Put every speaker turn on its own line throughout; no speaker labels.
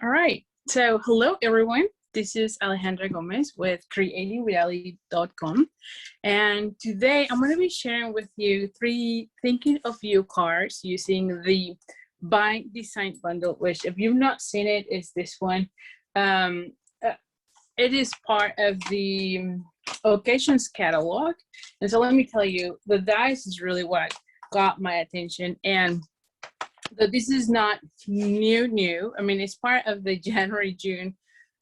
All right. So hello, everyone. This is Alejandra Gomez with creatingreality.com. And today I'm going to be sharing with you 3 Thinking of You cards using the Bind Design Bundle, which if you've not seen it, is this one. It is part of the Occasions catalog. And so let me tell you, the dice is really what got my attention. And this is not new. I mean, it's part of the January-June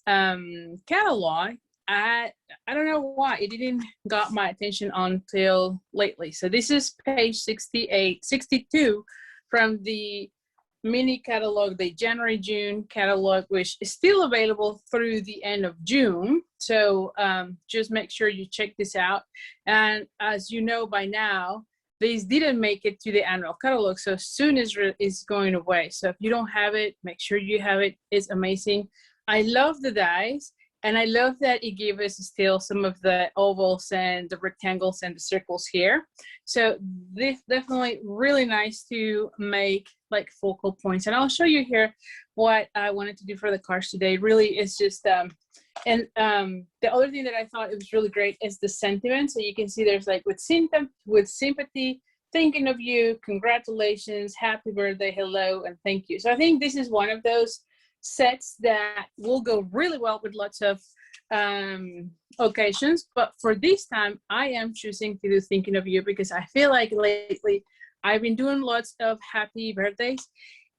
catalog. I don't know why it didn't got my attention until lately. So this is page 62 from the mini catalog, the January-June catalog, which is still available through the end of June. So just make sure you check this out. And as you know by now, these didn't make it to the annual catalog, so soon is going away. So if you don't have it, make sure you have it. It's amazing. I love the dies, and I love that it gave us still some of the ovals and the rectangles and the circles here. So this definitely really nice to make like focal points. And I'll show you here what I wanted to do for the cards today. Really is just the other thing that I thought it was really great is the sentiment. So you can see there's like with sympathy, thinking of you, congratulations, happy birthday, hello, and thank you. So I think this is one of those sets that will go really well with lots of occasions. But for this time, I am choosing to do thinking of you because I feel like lately I've been doing lots of happy birthdays.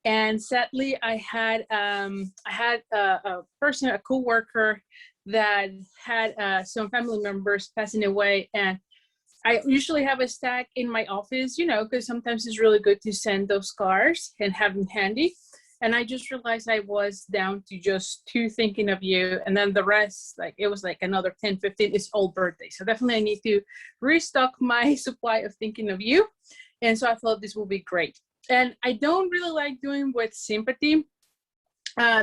And sadly, I had a person, a coworker, that had some family members passing away, and I usually have a stack in my office, you know, because sometimes it's really good to send those cards and have them handy. And I just realized I was down to just 2 thinking of you, and then the rest, like it was like another 10, 15, it's all birthday. So definitely I need to restock my supply of thinking of you. And so I thought this will be great. And I don't really like doing with sympathy.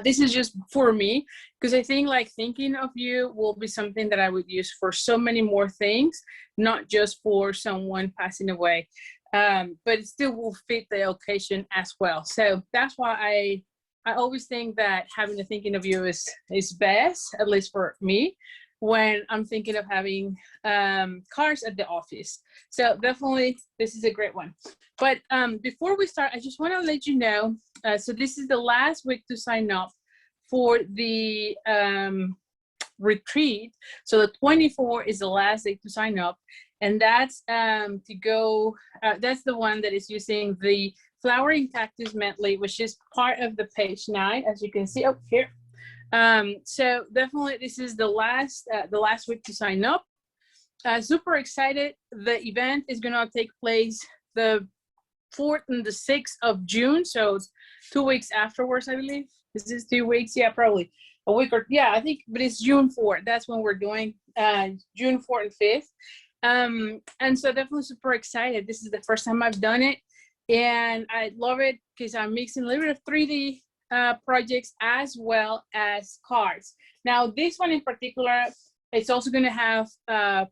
This is just for me, because I think like thinking of you will be something that I would use for so many more things, not just for someone passing away, but it still will fit the occasion as well. So that's why I always think that having a thinking of you is best, at least for me, when I'm thinking of having cards at the office. So definitely this is a great one. But before we start, I just want to let you know, so this is the last week to sign up for the retreat. So the 24th is the last day to sign up. And that's to go, that's the one that is using the Flowering Cactus Medley, which is part of the page 9, as you can see up here. So definitely this is the last week to sign up. Super excited. The event is gonna take place the 4th and the 6th of June. So it's 2 weeks afterwards, I believe. Is this 2 weeks? Yeah, probably a week or, yeah, I think, but it's June 4th. That's when we're doing June 4th and 5th. And so definitely super excited. This is the first time I've done it. And I love it because I'm mixing a little bit of 3D projects as well as cards. Now this one in particular, it's also going to have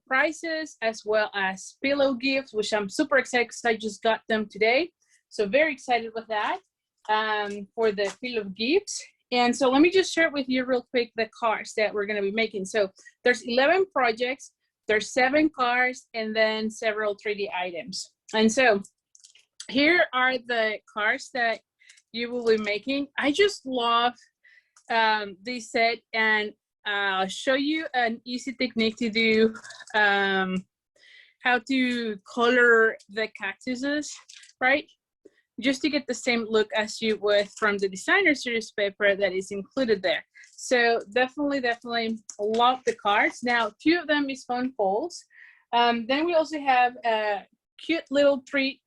prizes as well as pillow gifts, which I'm super excited because I just got them today. So very excited with that for the pillow gifts. And so let me just share with you real quick the cards that we're going to be making. So there's 11 projects, there's 7 cards, and then several 3D items. And so here are the cards that you will be making. I just love this set, and I'll show you an easy technique to do how to color the cactuses, right? Just to get the same look as you would from the designer series paper that is included there. So definitely love the cards. Now 2 of them is phone folds. Then we also have a cute little treat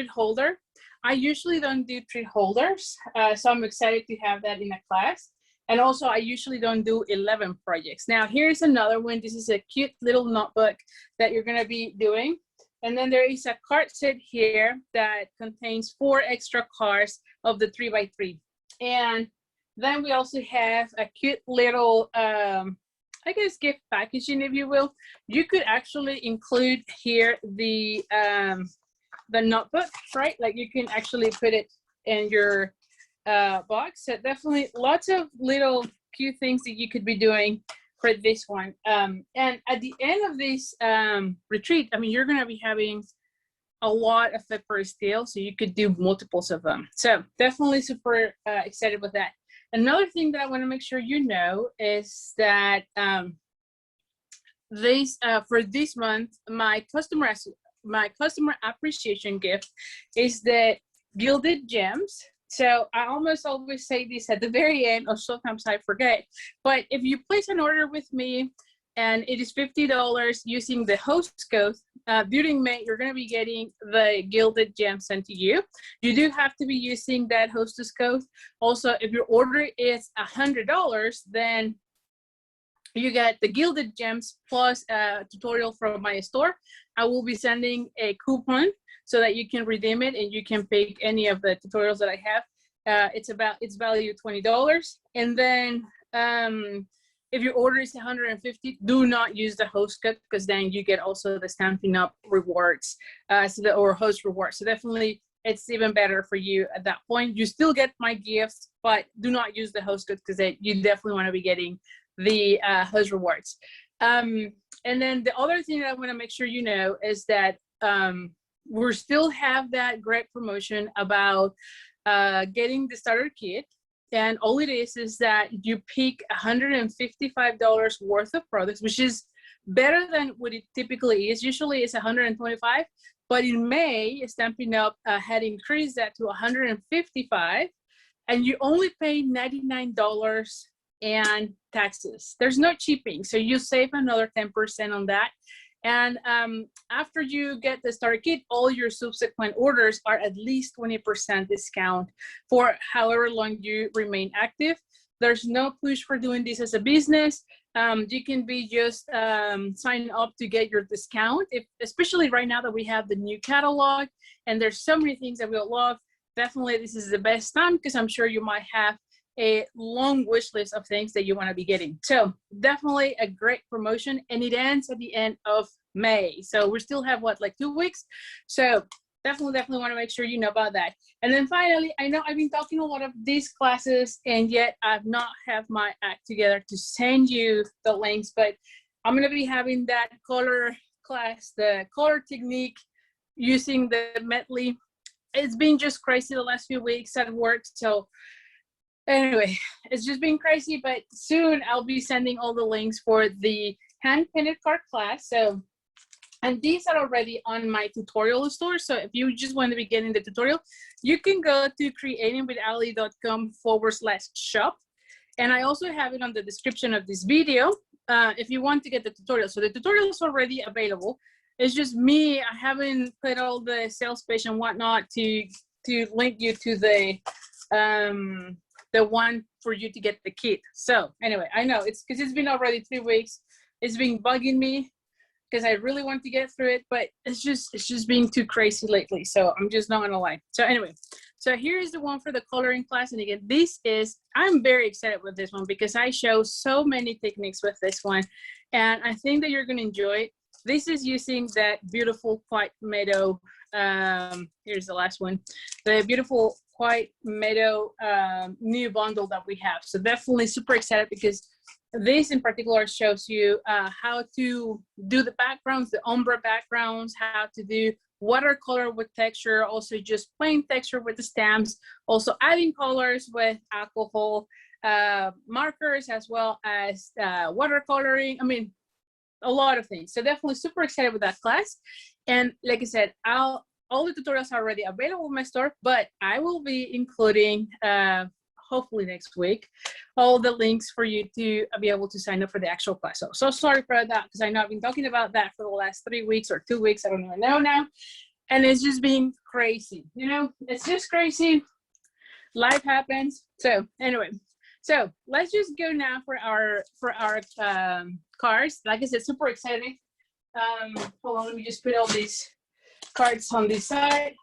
holder. I usually don't do treat holders, so I'm excited to have that in a class. And also, I usually don't do 11 projects. Now, here's another one. This is a cute little notebook that you're going to be doing. And then there is a card set here that contains 4 extra cards of the 3x3. And then we also have a cute little, I guess, gift packaging, if you will. You could actually include here the notebook, right? Like you can actually put it in your box. So definitely lots of little cute things that you could be doing for this one. And at the end of this retreat, I mean, you're going to be having a lot of pepper steel, so you could do multiples of them. So definitely super excited with that. Another thing that I want to make sure you know is that for this month, my customer appreciation gift is the gilded gems. So I almost always say this at the very end, or sometimes I forget. But if you place an order with me and it is $50 using the host code, during May, you're going to be getting the gilded gem sent to you. You do have to be using that hostess code. Also, if your order is $100, then you get the gilded gems plus a tutorial from my store. I will be sending a coupon so that you can redeem it and you can pick any of the tutorials that I have. It's value $20. And then if your order is $150, do not use the host code, because then you get also the Stampin' Up rewards, or host rewards. So definitely it's even better for you at that point. You still get my gifts, but do not use the host code, because you definitely want to be getting the host rewards. And then the other thing that I want to make sure you know is that we still have that great promotion about getting the starter kit. And all it is that you pick $155 worth of products, which is better than what it typically is. Usually it's $125, but in May, Stampin' Up had increased that to $155, and you only pay $99 and taxes. There's no shipping, so you save another 10% on that. And after you get the starter kit, all your subsequent orders are at least 20% discount for however long you remain active. There's no push for doing this as a business. You can be just sign up to get your discount, especially right now that we have the new catalog and there's so many things that we'll love. Definitely this is the best time, because I'm sure you might have a long wish list of things that you want to be getting. So definitely a great promotion, and it ends at the end of May. So we still have like 2 weeks. So definitely want to make sure you know about that. And then finally, I know I've been talking a lot of these classes, and yet I've not have my act together to send you the links, but I'm going to be having that color class, the color technique using the medley. It's been just crazy the last few weeks at work. So anyway, it's just been crazy, but soon I'll be sending all the links for the hand painted card class. So, and these are already on my tutorial store. So if you just want to be getting the tutorial, you can go to creatingwithali.com/shop. And I also have it on the description of this video if you want to get the tutorial. So the tutorial is already available. It's just me, I haven't put all the sales page and whatnot to link you to the one for you to get the kit. So anyway, I know it's because it's been already 3 weeks. It's been bugging me because I really want to get through it, but it's just being too crazy lately. So I'm just not gonna lie. So anyway, so here is the one for the coloring class. And again, I'm very excited with this one because I show so many techniques with this one, and I think that you're gonna enjoy it. This is using that beautiful white meadow. Here's the last one. The beautiful white meadow new bundle that we have. So definitely super excited because this in particular shows you how to do the backgrounds, the ombre backgrounds, how to do watercolor with texture, also just plain texture with the stamps, also adding colors with alcohol markers, as well as watercoloring. I mean, a lot of things. So definitely super excited with that class. And like I said, all the tutorials are already available in my store, but I will be including hopefully next week all the links for you to be able to sign up for the actual class. So sorry for that, because I know I've been talking about that for the last 3 weeks or 2 weeks, I don't even know now, and it's just been crazy. You know, it's just crazy. Life happens. So anyway, so let's just go now for our cards. Like I said, super excited. Hold on, let me just put all these cards on this side,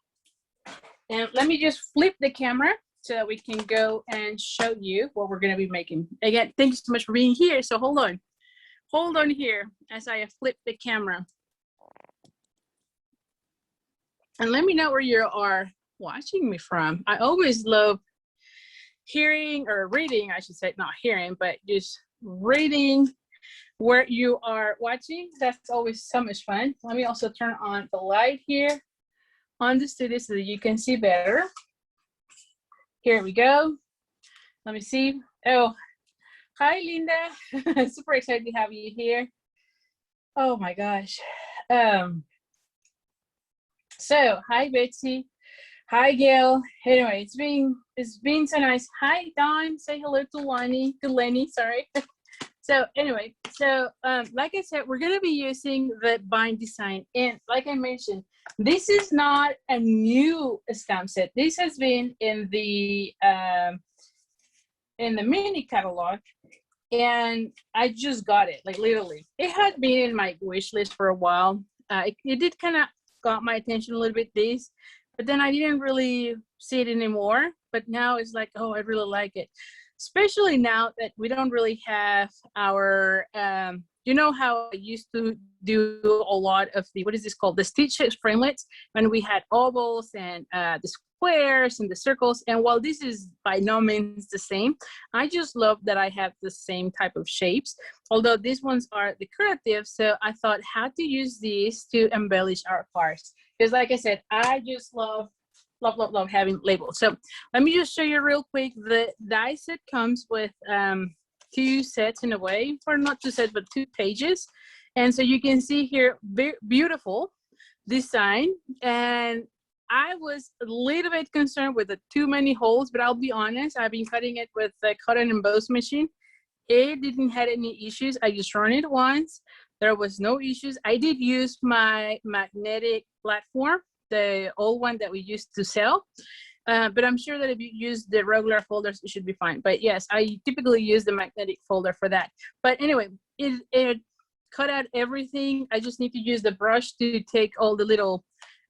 and let me just flip the camera so that we can go and show you what we're going to be making. Again, thank you so much for being here. So hold on here as I flip the camera, and let me know where you are watching me from. I always love hearing or reading, I should say, not hearing, but just reading where you are watching. That's always so much fun. Let me also turn on the light here on the studio so that you can see better. Here we go. Let me see. Oh, hi, Linda. Super excited to have you here. Oh my gosh. So hi, Betsy. Hi, Gail. Anyway, it's been so nice. Hi, Don. Say hello to Lenny, sorry. So anyway, like I said, we're gonna be using the bind design. And like I mentioned, this is not a new stamp set. This has been in the mini catalog, and I just got it, like literally. It had been in my wish list for a while. It did kind of got my attention a little bit, but then I didn't really see it anymore. But now it's like, oh, I really like it. Especially now that we don't really have our, you know how I used to do a lot of the, what is this called? The stitches framelits, when we had ovals and the squares and the circles. And while this is by no means the same, I just love that I have the same type of shapes. Although these ones are decorative, so I thought how to use these to embellish our cards. Because like I said, I just love having labels. So let me just show you real quick. The die set comes with 2 sets in a way, or not 2 sets, but 2 pages. And so you can see here, beautiful design. And I was a little bit concerned with the too many holes, but I'll be honest, I've been cutting it with the cut and emboss machine. It didn't have any issues. I just run it once. There was no issues. I did use my magnetic platform, the old one that we used to sell. But I'm sure that if you use the regular folders, it should be fine. But yes, I typically use the magnetic folder for that. But anyway, it cut out everything. I just need to use the brush to take all the little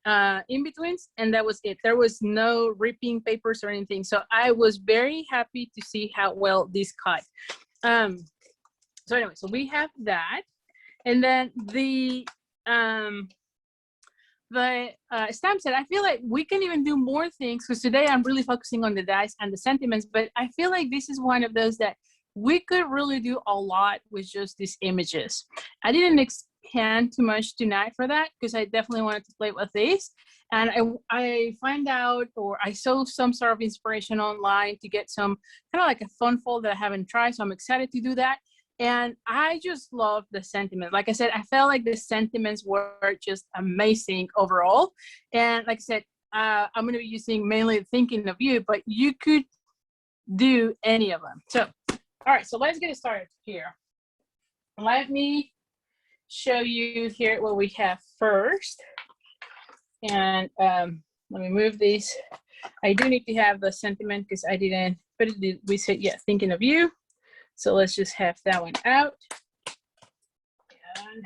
in-betweens, and that was it. There was no ripping papers or anything. So I was very happy to see how well this cut. So anyway, so we have that. And then the stamp set, I feel like we can even do more things, because today I'm really focusing on the dies and the sentiments, but I feel like this is one of those that we could really do a lot with just these images. I didn't expand too much tonight for that, because I definitely wanted to play with this. And I find out, or I saw some sort of inspiration online to get some kind of like a fun fold that I haven't tried, so I'm excited to do that. And I just love the sentiment. Like I said, I felt like the sentiments were just amazing overall. And like I said, I'm going to be using mainly Thinking of You, but you could do any of them. So, all right, so let's get started here. Let me show you here what we have first. And let me move these. I do need to have the sentiment because I didn't, but we said, yeah, Thinking of You. So let's just have that one out. And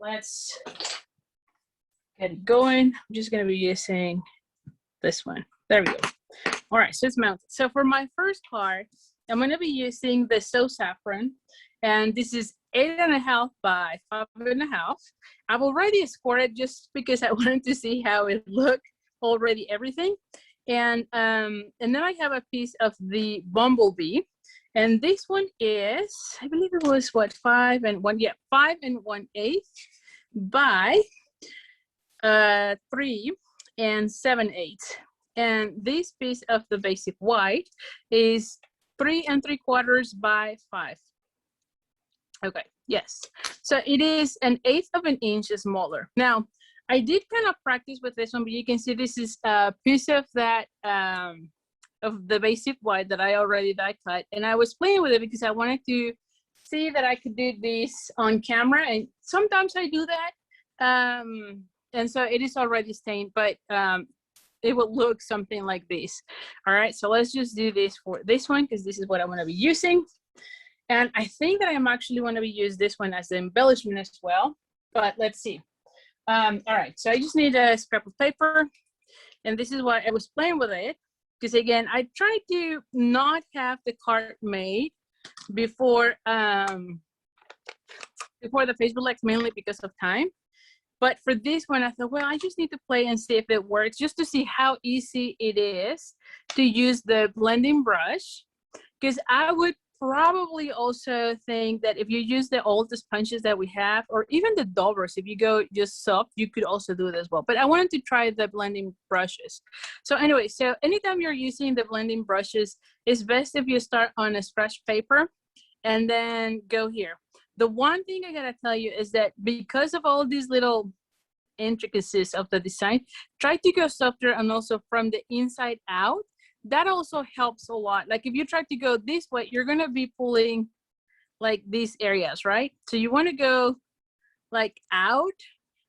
let's get it going. I'm just going to be using this one. There we go. All right, so it's mounted. So for my first card, I'm going to be using the So Saffron. And this is 8.5 by 5.5. I've already scored it just because I wanted to see how it looked already, everything. And then I have a piece of the Bumblebee. And this one is, I believe it was what, 5 1/8 by 3 7/8. And this piece of the basic white is 3 3/4 by 5. Okay, yes. So it is 1/8 of an inch smaller. Now, I did kind of practice with this one, but you can see this is a piece of that, of the basic white that I already die cut. And I was playing with it because I wanted to see that I could do this on camera. And sometimes I do that. And so it is already stained, but it will look something like this. All right, so let's just do this for this one, because this is what I want to be using. And I think that I'm actually want to be use this one as the embellishment as well, but let's see. All right, so I just need a scrap of paper, and this is why I was playing with it, because again, I tried to not have the card made before the Facebook Live, mainly because of time. But for this one, I thought, well, I just need to play and see if it works, just to see how easy it is to use the blending brush. Because I would probably also think that if you use the oldest sponges that we have, or even the daubers, if you go just soft, you could also do it as well. But I wanted to try the blending brushes. So anyway, so anytime you're using the blending brushes, it's best if you start on a scratch paper and then go here. The one thing I gotta tell you is that because of all these little intricacies of the design, try to go softer and also from the inside out. That also helps a lot. Like if you try to go this way, you're gonna be pulling like these areas, right? So you wanna go like out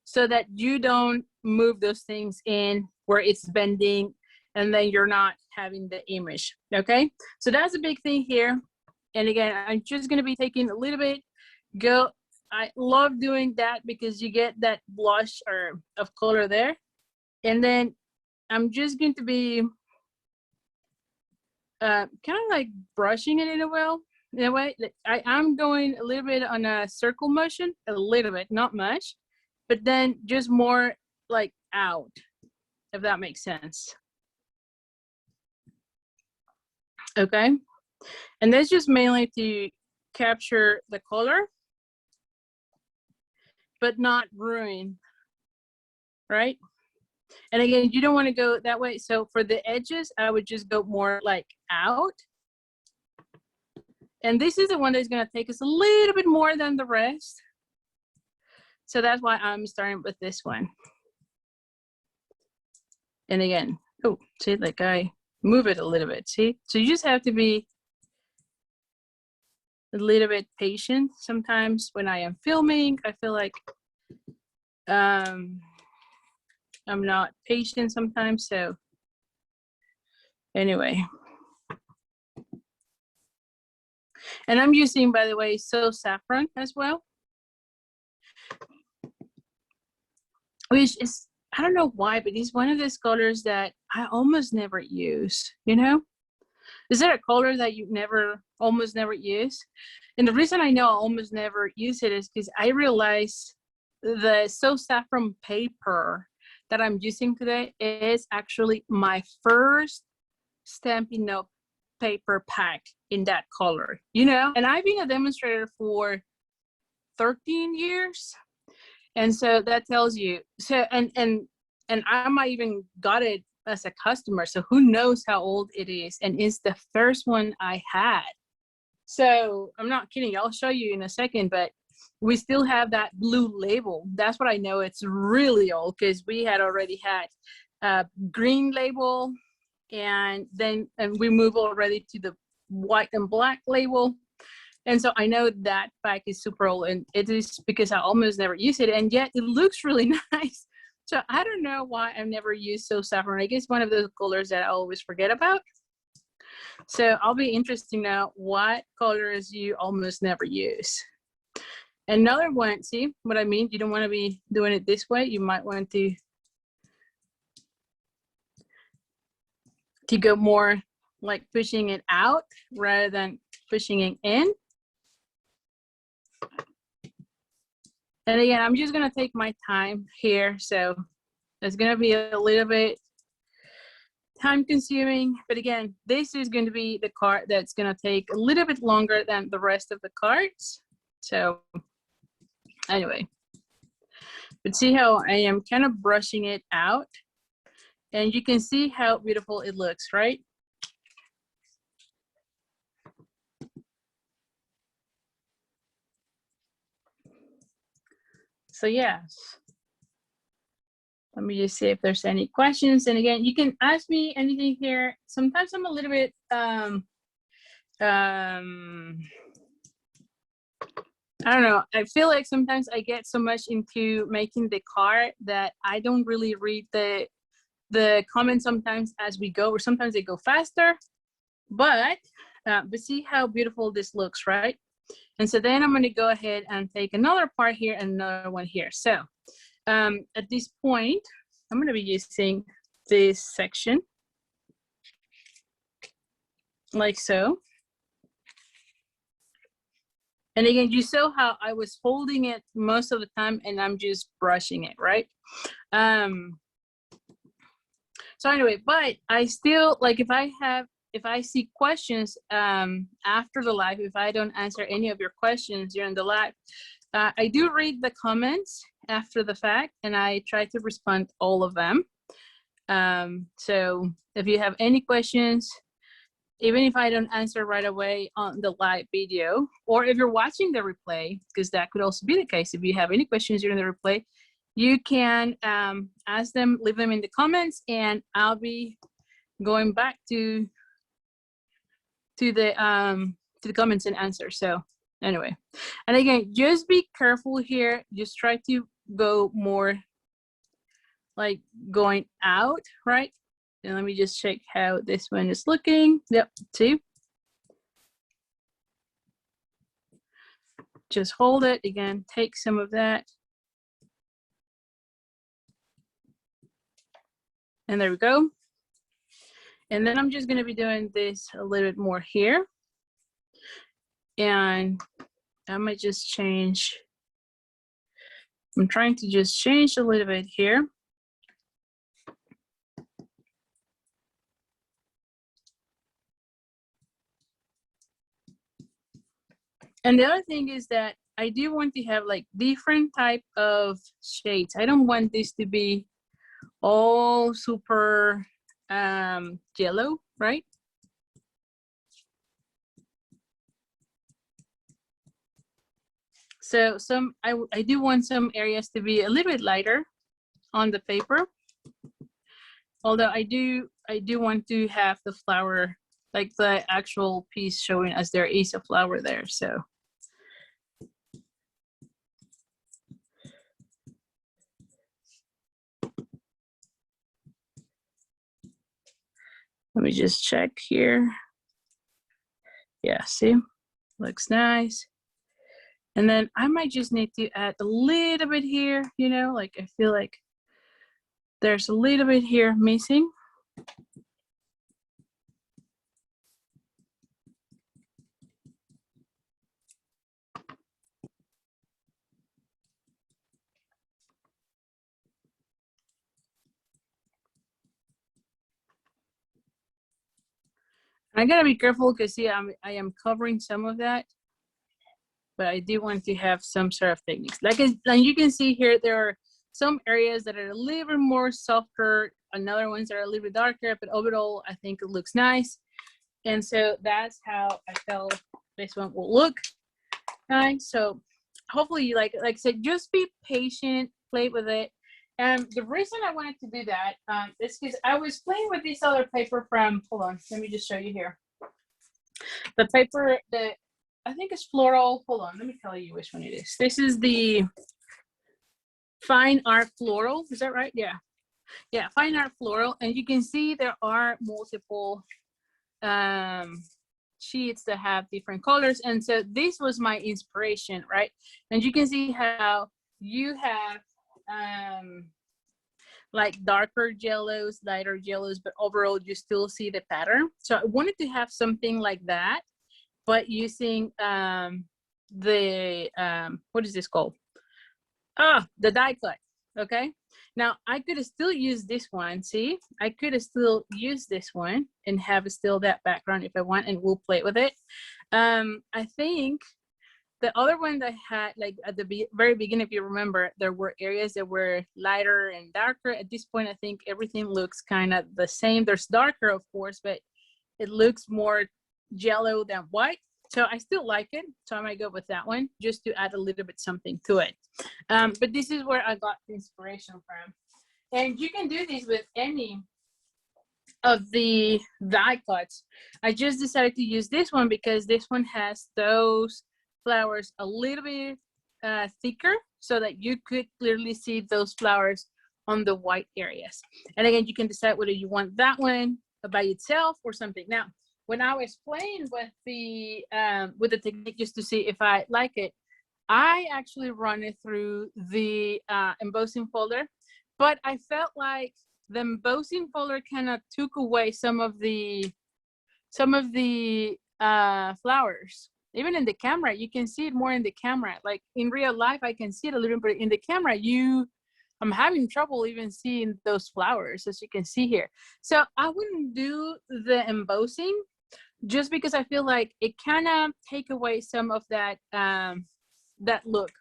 so that you don't move those things in where it's bending and then you're not having the image, okay? So that's a big thing here. And again, I'm just gonna be taking a little bit, go, I love doing that because you get that blush or of color there. And then I'm just going to be kind of like brushing it in a way. I'm going a little bit on a circle motion, a little bit, not much, but then just more like out, if that makes sense. Okay. And that's just mainly to capture the color, but not ruin, right? And again, you don't want to go that way. So for the edges, I would just go more like out. And this is the one that's going to take us a little bit more than the rest. So that's why I'm starting with this one. And again, oh, see, like I move it a little bit, see? So you just have to be a little bit patient. Sometimes when I am filming, I feel like I'm not patient sometimes, so anyway. And I'm using, by the way, So Saffron as well, which is, I don't know why, but it's one of those colors that I almost never use, you know? Is there a color that you almost never use? And the reason I know I almost never use it is because I realize the So Saffron paper that I'm using today is actually my first Stampin' Up paper pack in that color, you know? And I've been a demonstrator for 13 years. And so that tells you, so, and I might even got it as a customer, so who knows how old it is, and it's the first one I had. So I'm not kidding, I'll show you in a second, but we still have that blue label. That's what I know it's really old, because we had already had a green label, and then we move already to the white and black label. And so I know that pack is super old, and it is because I almost never use it, and yet it looks really nice. So I don't know why I've never used So Saffron. I guess one of those colors that I always forget about. So I'll be interested to know what colors you almost never use. Another one, see what I mean? You don't want to be doing it this way. You might want to go more like pushing it out rather than pushing it in. And again, I'm just gonna take my time here. So it's gonna be a little bit time consuming, but again, this is going to be the card that's gonna take a little bit longer than the rest of the cards. So anyway, but see how I am kind of brushing it out, and you can see how beautiful it looks, right? So yes, let me just see if there's any questions. And again, you can ask me anything here. Sometimes I'm a little bit, I don't know. I feel like sometimes I get so much into making the card that I don't really read the comments sometimes as we go, or sometimes they go faster, but see how beautiful this looks, right? And so then I'm going to go ahead and take another part here and another one here. So at this point, I'm going to be using this section like so. And again, you saw how I was holding it most of the time and I'm just brushing it, right? So anyway, but I still, like, if I see questions after the live, if I don't answer any of your questions during the live, I do read the comments after the fact and I try to respond to all of them. So if you have any questions, even if I don't answer right away on the live video, or if you're watching the replay, because that could also be the case, if you have any questions during the replay, you can ask them, leave them in the comments, and I'll be going back to the comments and answers. So anyway, and again, just be careful here. Just try to go more like going out, right? And let me just check how this one is looking. Yep, see? Just hold it again, take some of that. And there we go. And then I'm just gonna be doing this a little bit more here. And I might just change. I'm trying to just change a little bit here. And the other thing is that I do want to have like different type of shades. I don't want this to be all super yellow, right? So I do want some areas to be a little bit lighter on the paper. Although I do want to have the flower, like the actual piece showing as there is a flower there, so. Let me just check here. Yeah, see, looks nice. And then I might just need to add a little bit here, you know, like I feel like there's a little bit here missing. I gotta be careful because see, I am covering some of that, but I do want to have some sort of techniques. Like you can see here, there are some areas that are a little bit more softer, and other ones that are a little bit darker, but overall, I think it looks nice. And so that's how I felt this one will look. Nice. So hopefully you like it. Like I said, just be patient, play with it. And the reason I wanted to do that is because I was playing with this other paper from, hold on, let me just show you here. The paper that I think is floral. Hold on, let me tell you which one it is. This is the Fine Art Floral. Is that right? Yeah. Yeah, Fine Art Floral. And you can see there are multiple sheets that have different colors. And so this was my inspiration, right? And you can see how you have like darker yellows, lighter yellows, but overall you still see the pattern. So I wanted to have something like that, but using the what is this called? The die cut. Okay, now I could still use this one. See, I could still use this one and have still that background if I want, and we'll play with it. I think the other one that I had, like at the very beginning, if you remember, there were areas that were lighter and darker. At this point, I think everything looks kind of the same. There's darker, of course, but it looks more yellow than white. So I still like it. So I might go with that one just to add a little bit something to it. But this is where I got the inspiration from. And you can do this with any of the die cuts. I just decided to use this one because this one has those flowers a little bit thicker so that you could clearly see those flowers on the white areas. And again, you can decide whether you want that one by itself or something. Now, when I was playing with the technique just to see if I like it, I actually run it through the embossing folder, but I felt like the embossing folder kind of took away some of the flowers. Even in the camera, you can see it more in the camera. Like in real life, I can see it a little bit. In the camera, I'm having trouble even seeing those flowers, as you can see here. So I wouldn't do the embossing just because I feel like it kind of take away some of that that look.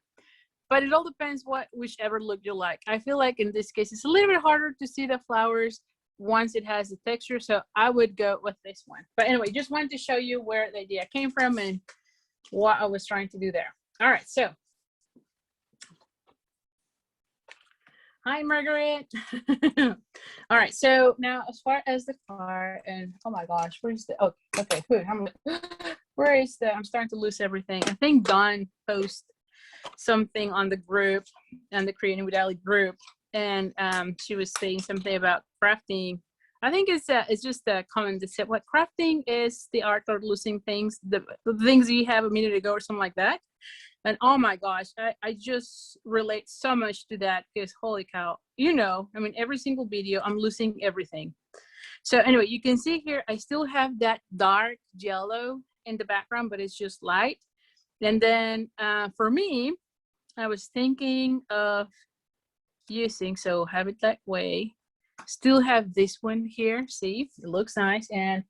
But it all depends whichever look you like. I feel like in this case, it's a little bit harder to see the flowers once it has the texture. So I would go with this one. But anyway, just wanted to show you where the idea came from and what I was trying to do there. All right, so. Hi, Margaret. All right, so now as far as the car, and oh my gosh, where's the, oh, okay, good. Where is the, I'm starting to lose everything. I think Dawn posted something on the group, and the Creating with Ali group, and she was saying something about crafting. I think it's just a comment that said what crafting is the art of losing things, the things you have a minute ago or something like that. And oh my gosh, I just relate so much to that because holy cow, you know, I mean, every single video, I'm losing everything. So anyway, you can see here, I still have that dark yellow in the background, but it's just light. And then for me, I was thinking of using, so have it that way. Still have this one here, see, it looks nice. And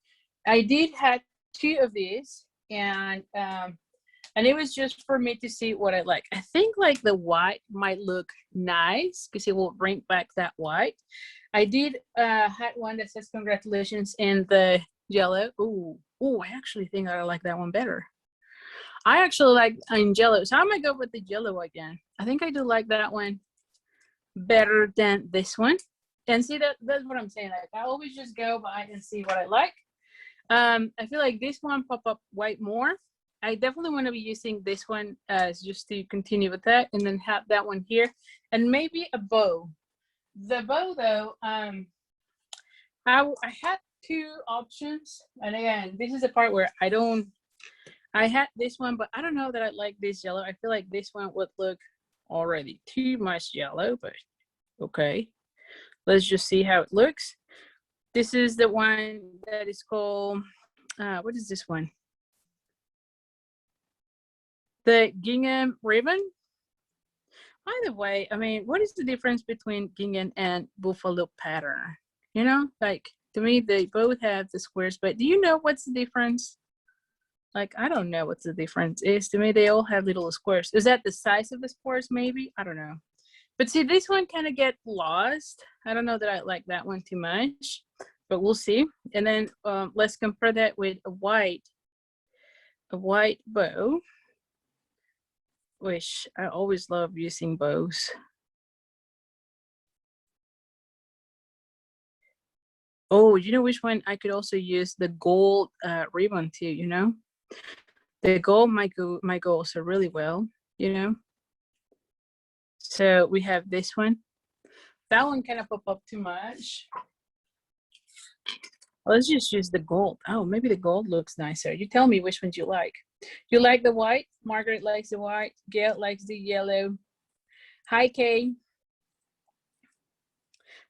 I did have 2 of these, and it was just for me to see what I like. I think like the white might look nice because it will bring back that white. I did had one that says congratulations in the yellow. Oh, I actually think I like that one better. I actually like in yellow, so I might go with the yellow again. I think I do like that one better than this one. And see, that's what I'm saying. Like I always just go by and see what I like. I feel like this one pop up white more. I definitely want to be using this one as just to continue with that, and then have that one here, and maybe a bow. The bow though, I had 2 options, and again, this is the part where I had this one, but I don't know that I like this yellow. I feel like this one would look already too much yellow, but okay. Let's just see how it looks. This is the one that is called, what is this one? The Gingham Ribbon. By the way, I mean, what is the difference between gingham and buffalo pattern? You know, like to me, they both have the squares, but do you know what's the difference? Like, I don't know what the difference is. To me, they all have little squares. Is that the size of the squares? Maybe, I don't know. But see, this one kind of get lost. I don't know that I like that one too much, but we'll see. And then let's compare that with a white bow, which I always love using bows. Oh, you know which one I could also use? The gold ribbon too, you know? The gold might go also really well, you know? So we have this one. That one kind of pop up too much. Let's just use the gold. Oh, maybe the gold looks nicer. You tell me which ones you like. You like the white? Margaret likes the white. Gail likes the yellow. Hi, Kay.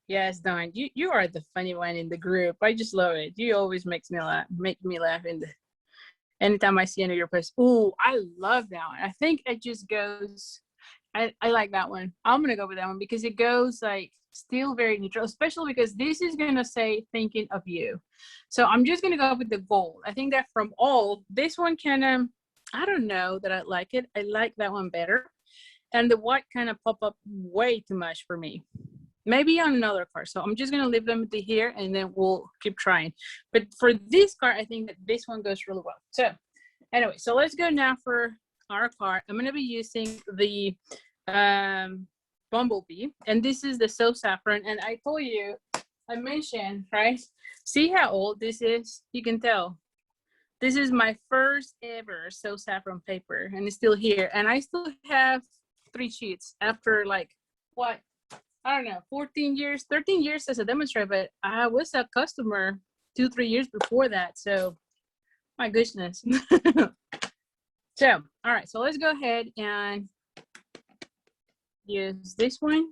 Yes, Dawn, you are the funny one in the group. I just love it. You always make me laugh anytime I see any of your posts. Ooh, I love that one. I think it just goes, I like that one. I'm gonna go with that one because it goes like still very neutral, especially because this is gonna say thinking of you. So I'm just gonna go with the gold. I think that from all, this one kind of, I don't know that I like it. I like that one better. And the white kind of pop up way too much for me. Maybe on another card. So I'm just gonna leave them here and then we'll keep trying. But for this card, I think that this one goes really well. So anyway, so let's go now for our card. I'm gonna be using the Bumblebee, and this is the So Saffron. And I told you, I mentioned, right? See how old this is? You can tell. This is my first ever So Saffron paper, and it's still here. And I still have 3 sheets after like, what? I don't know, 14 years, 13 years as a demonstrator, but I was a customer 2-3 years before that. So my goodness. So, all right, so let's go ahead and use this one.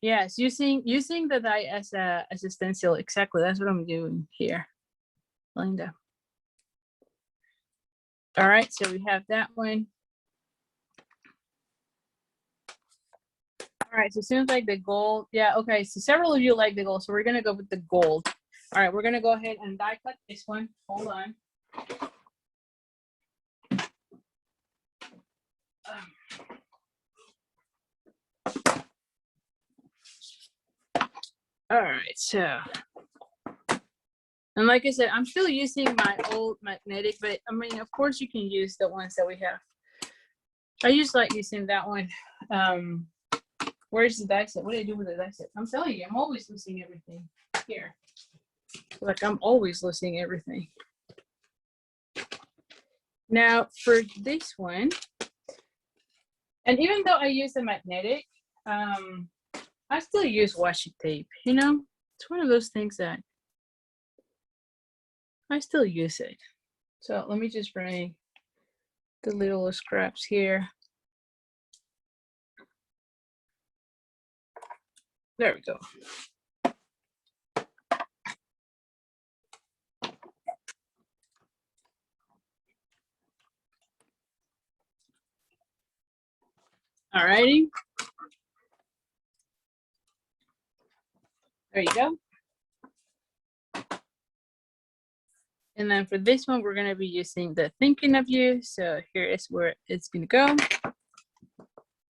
Yes, using the die as a stencil. Exactly, that's what I'm doing here, Linda. All right, so we have that one. All right, so it seems like the gold. Yeah, okay, so several of you like the gold, so we're gonna go with the gold. All right, we're gonna go ahead and die cut this one. Hold on. All right, so, and like I said, I'm still using my old magnetic, but I mean, of course you can use the ones that we have. I just like using that one. Where's the die set? What do I do with the die set? I'm telling you, I'm always losing everything here. Like I'm always losing everything. Now for this one, and even though I use the magnetic, I still use washi tape, you know? It's one of those things that I still use it. So let me just bring the little scraps here. There we go. All righty. There you go. And then for this one, we're going to be using the Thinking of You. So here is where it's going to go.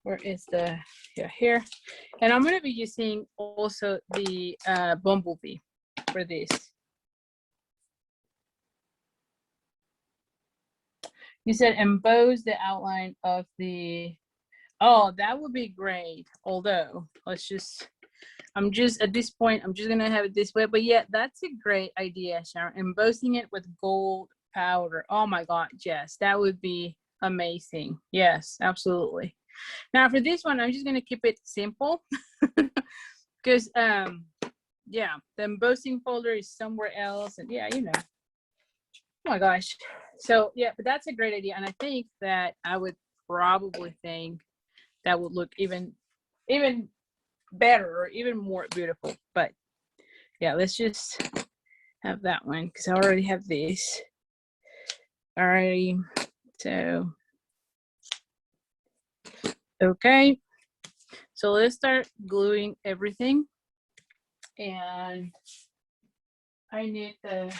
Where is the, yeah, here. And I'm going to be using also the Bumblebee for this. You said emboss the outline of the, oh, that would be great. Although, let's just, I'm just, at this point, I'm just going to have it this way. But yeah, that's a great idea, Sharon. Embossing it with gold powder. Oh my God, yes, that would be amazing. Yes, absolutely. Now for this one, I'm just going to keep it simple because, yeah, the embossing folder is somewhere else. And yeah, you know, oh my gosh. So yeah, but that's a great idea. And I think that I would probably think that would look even better or even more beautiful. But yeah, let's just have that one because I already have this. Alrighty, so okay, so let's start gluing everything. And I need the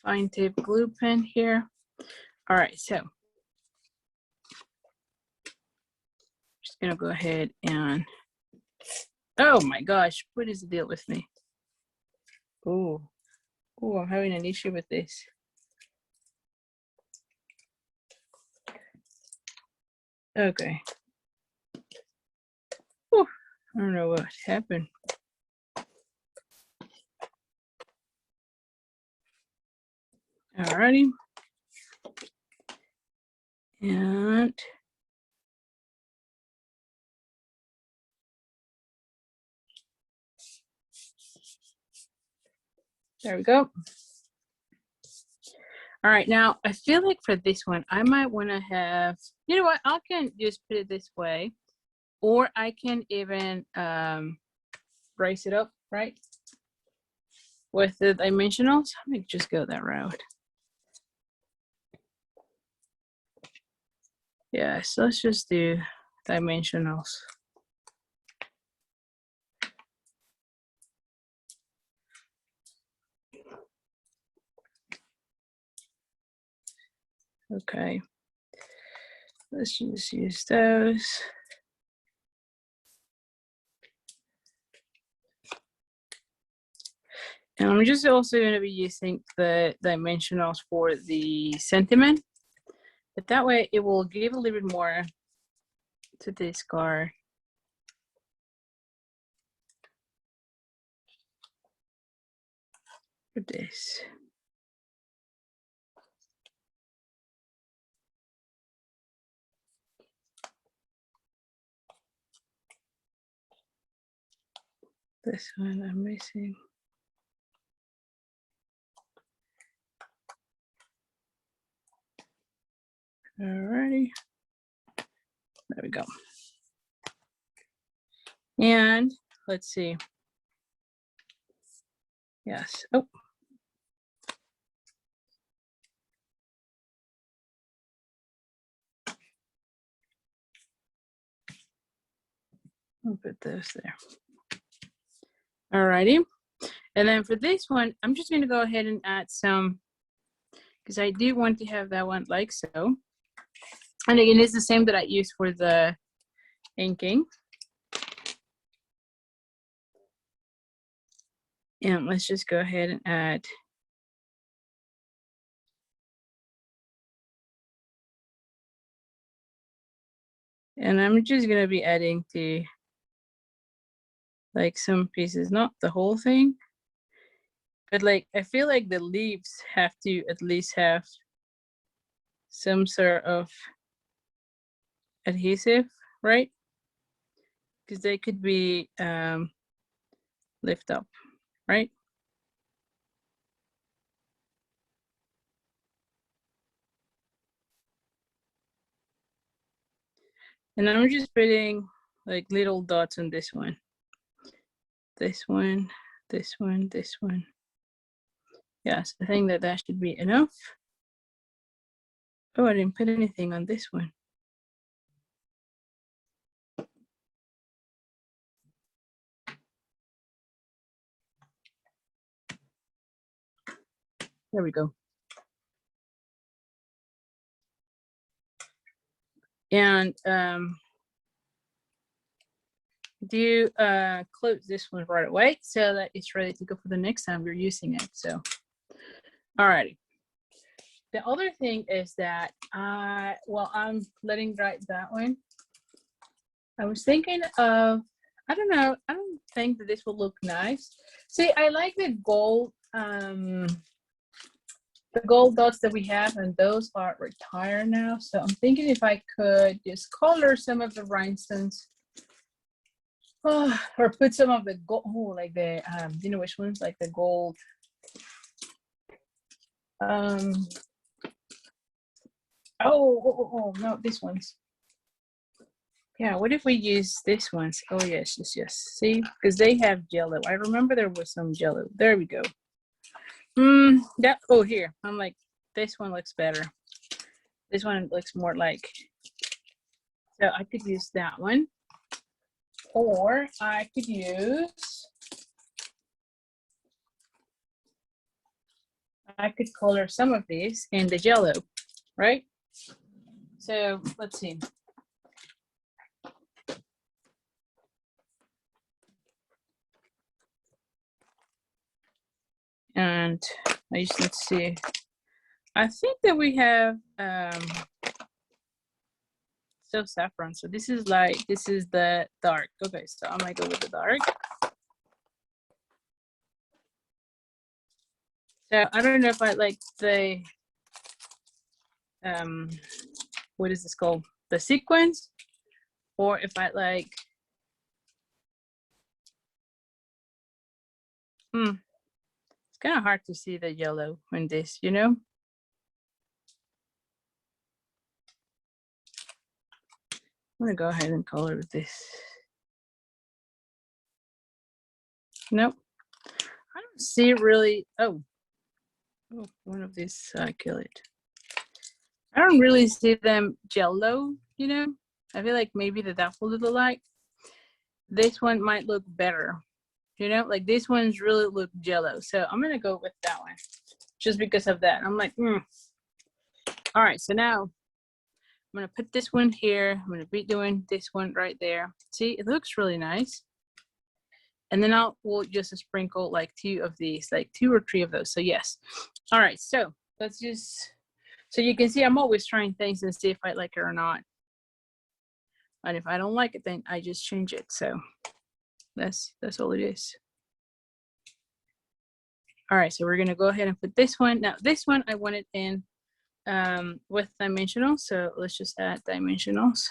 fine tip glue pen here. All right, so just gonna go ahead and, oh my gosh, what is the deal with me? Oh, I'm having an issue with this. Okay. Whew, I don't know what happened. Alrighty. And there we go. All right, now I feel like for this one, I might want to have, you know what, I can just put it this way, or I can even brace it up, right? With the dimensionals. Let me just go that route. Yeah, so let's just do dimensionals. Okay, let's just use those. And I'm just also going to be using the dimensionals for the sentiment, but that way it will give a little bit more to this card. For this. This one I'm missing. Alrighty. There we go. And let's see. Yes. Oh. I'll put those there. Alrighty. And then for this one, I'm just going to go ahead and add some, because I do want to have that one like so. And again, it's the same that I used for the inking. And let's just go ahead and add. And I'm just going to be adding to like some pieces, not the whole thing. But like, I feel like the leaves have to at least have some sort of adhesive, right? Because they could be lift up, right? And I'm just putting like little dots on this one. This one, this one, this one. Yes, I think that that should be enough. Oh, I didn't put anything on this one. There we go. And do close this one right away so that it's ready to go for the next time you're using it. So, alrighty. The other thing is that well, I'm letting dry that one. I was thinking of, I don't know, I don't think that this will look nice. See, I like the gold dots that we have, and those are retired now. So I'm thinking if I could just color some of the rhinestones, or put some of the gold, like the you know which ones, like the gold. Oh no, this one's. Yeah, what if we use this ones? Oh yes, yes. See, because they have jello. I remember there was some jello. There we go. That. Oh, here. I'm like, this one looks better. This one looks more like. So I could use that one, or I could use. I could color some of these in the jello, right? So let's see. And let's see. I think that we have so saffron. So this is the dark. Okay, so I might go with the dark. So I don't know if I like the what is this called? The sequence, or if I like it's kind of hard to see the yellow in this, you know? I'm gonna go ahead and color with this. Nope. I don't see really. Oh, one of these kill it. I don't really see them jello, you know? I feel like maybe that will look like. This one might look better, you know? Like this one's really look jello. So I'm gonna go with that one just because of that. I'm like, All right, so now I'm gonna put this one here. I'm gonna be doing this one right there. See, it looks really nice. And then we'll just sprinkle like 2 of these, like 2 or 3 of those. So yes. All right, so let's just, so you can see I'm always trying things and see if I like it or not. And if I don't like it, then I just change it. So that's all it is. All right, so we're gonna go ahead and put this one. Now this one I want it in with dimensionals. So let's just add dimensionals.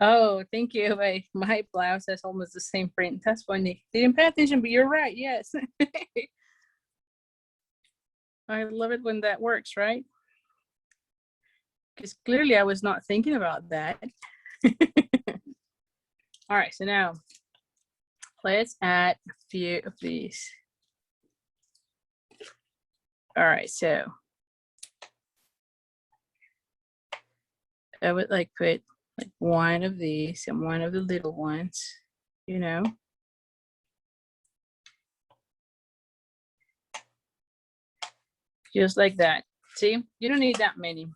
Oh, thank you. My blouse has almost the same print. That's funny. Didn't pay attention, but you're right. Yes. I love it when that works, right? Because clearly I was not thinking about that. All right, so now let's add a few of these. All right, so I would like put like one of these and one of the little ones, you know. Just like that. See, you don't need that many.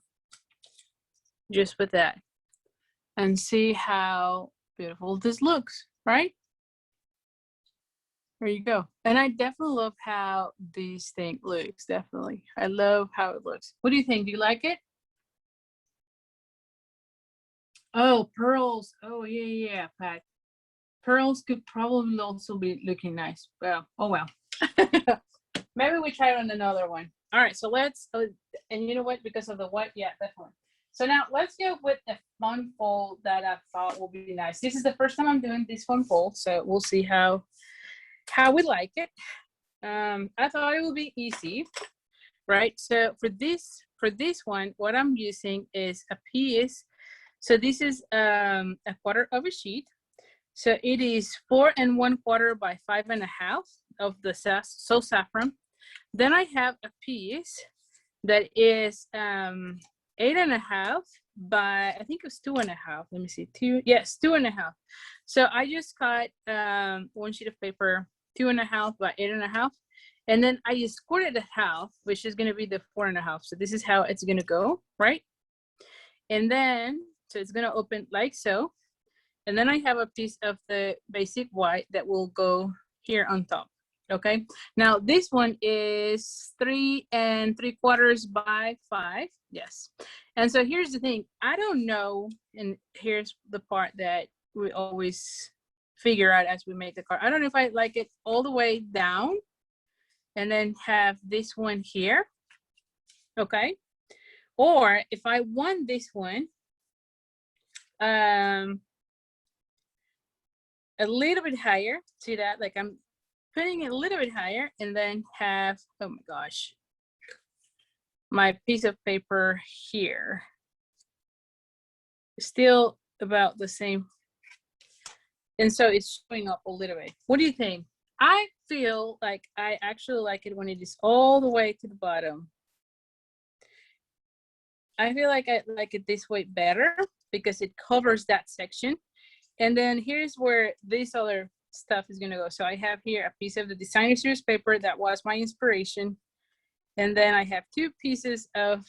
Just put that and see how beautiful this looks, right? There you go. And I definitely love how this thing looks, definitely. I love how it looks. What do you think? Do you like it? Oh, pearls. Oh, yeah, Pat. Pearls could probably also be looking nice. Well, oh well. Maybe we try on another one. All right, so let's, and you know what? Because of the what? Yeah, definitely. So now let's go with the fun fold that I thought will be nice. This is the first time I'm doing this fun fold, so we'll see how we like it. I thought it would be easy, right? So for this one, what I'm using is a piece. So this is a quarter of a sheet. So it is 4 1/4 by 5 1/2 of the saffron. Then I have a piece that is 8 1/2 by, I think it was 2 1/2. Let me see, 2, yes, 2 1/2. So I just cut one sheet of paper, 2 1/2 by 8 1/2. And then I just scored it half, which is gonna be the 4 1/2. So this is how it's gonna go, right? And then, so it's gonna open like so. And then I have a piece of the basic white that will go here on top, okay? Now this one is 3 3/4 by 5, yes. And so here's the thing, I don't know, and here's the part that we always figure out as we make the card. I don't know if I like it all the way down and then have this one here, okay? Or if I want this one, a little bit higher, see that? Like I'm putting it a little bit higher and then have, oh my gosh, my piece of paper here. Still about the same. And so it's showing up a little bit. What do you think? I feel like I actually like it when it is all the way to the bottom. I feel like I like it this way better because it covers that section. And then here's where this other stuff is gonna go. So I have here a piece of the designer series paper that was my inspiration. And then I have 2 pieces of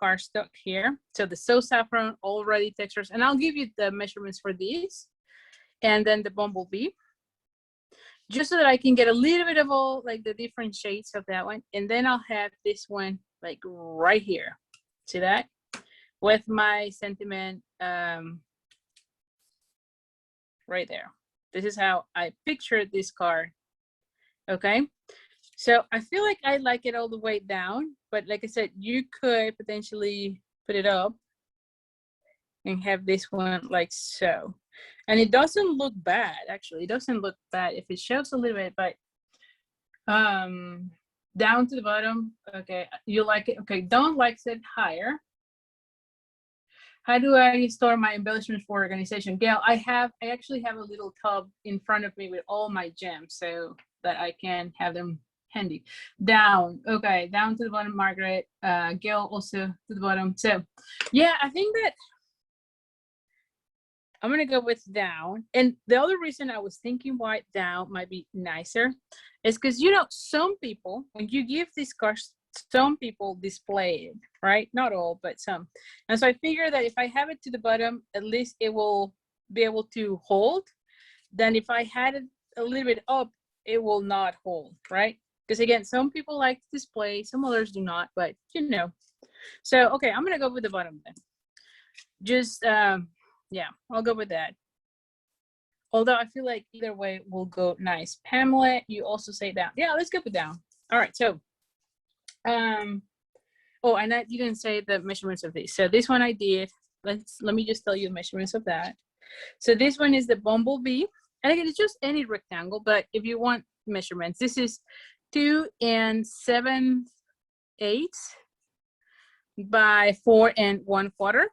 cardstock here. So the So Saffron already textures, and I'll give you the measurements for these. And then the bumblebee, just so that I can get a little bit of all like the different shades of that one. And then I'll have this one like right here. See that? With my sentiment right there. This is how I pictured this card. Okay, so I feel like I like it all the way down, but like I said, you could potentially put it up and have this one like so. And it doesn't look bad, actually. It doesn't look bad if it shows a little bit, but down to the bottom. Okay, you like it? Okay, don't like it higher. How do I store my embellishments for organization? Gail, I actually have a little tub in front of me with all my gems so that I can have them handy. Down, okay, down to the bottom, Margaret. Gail also to the bottom. So yeah, I think that I'm gonna go with down. And the other reason I was thinking why down might be nicer is because, you know, some people, when you give these cards, some people display it, right? Not all, but some. And so I figure that if I have it to the bottom, at least it will be able to hold. Then if I had it a little bit up, it will not hold, right? Because again, some people like to display, some others do not, but you know. So, okay, I'm gonna go with the bottom then. Just, yeah, I'll go with that. Although I feel like either way will go nice. Pamela, you also say down. Yeah, let's go with down. All right, so oh, and you didn't say the measurements of these. So this one I did let me just tell you the measurements of that. So this one is the bumblebee. And again, it's just any rectangle, but if you want measurements, this is 2 7/8 by 4 1/4.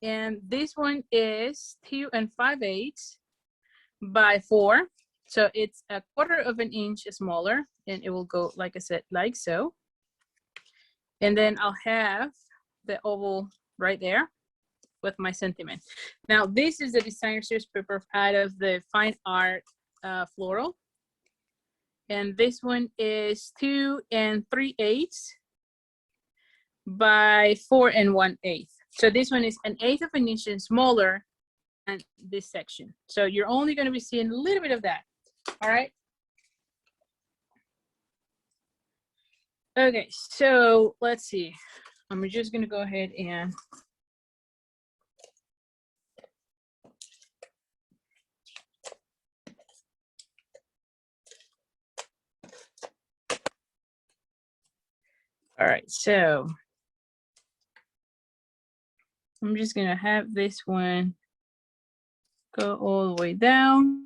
And this one is 2 5/8 by 4. So it's 1/4 of an inch smaller, and it will go, like I said, like so. And then I'll have the oval right there with my sentiment. Now, this is the designer series paper out of the Fine Art Floral. And this one is 2 3/8 by 4 1/8. So this one is 1/8 of an inch smaller than this section. So you're only going to be seeing a little bit of that. All right. Okay, so let's see. I'm just going to go ahead and all right, so I'm just going to have this one go all the way down.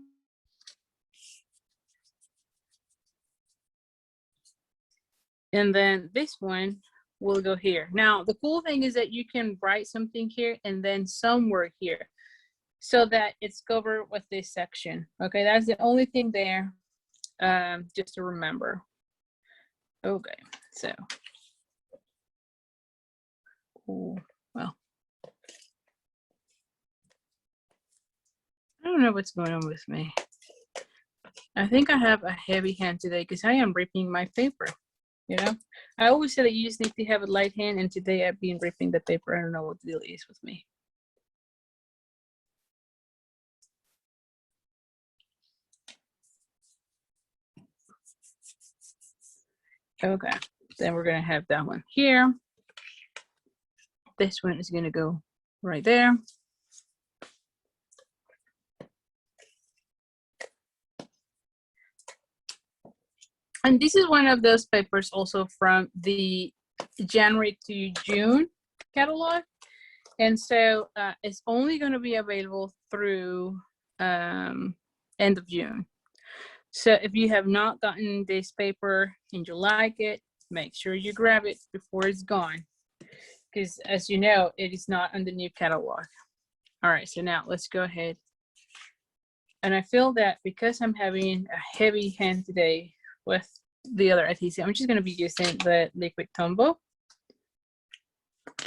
And then this one will go here. Now, the cool thing is that you can write something here and then somewhere here so that it's covered with this section. Okay, that's the only thing there, just to remember. Okay, so. Ooh, well. I don't know what's going on with me. I think I have a heavy hand today because I am ripping my paper. You know, I always say that you just need to have a light hand, and today I've been ripping the paper. I don't know what the deal is with me. Okay, then we're gonna have that one here. This one is gonna go right there. And this is one of those papers also from the January to June catalog. And so it's only going to be available through end of June. So if you have not gotten this paper and you like it, make sure you grab it before it's gone. Because as you know, it is not on the new catalog. All right, so now let's go ahead. And I feel that because I'm having a heavy hand today with the other adhesive, I'm just going to be using the liquid Tombow.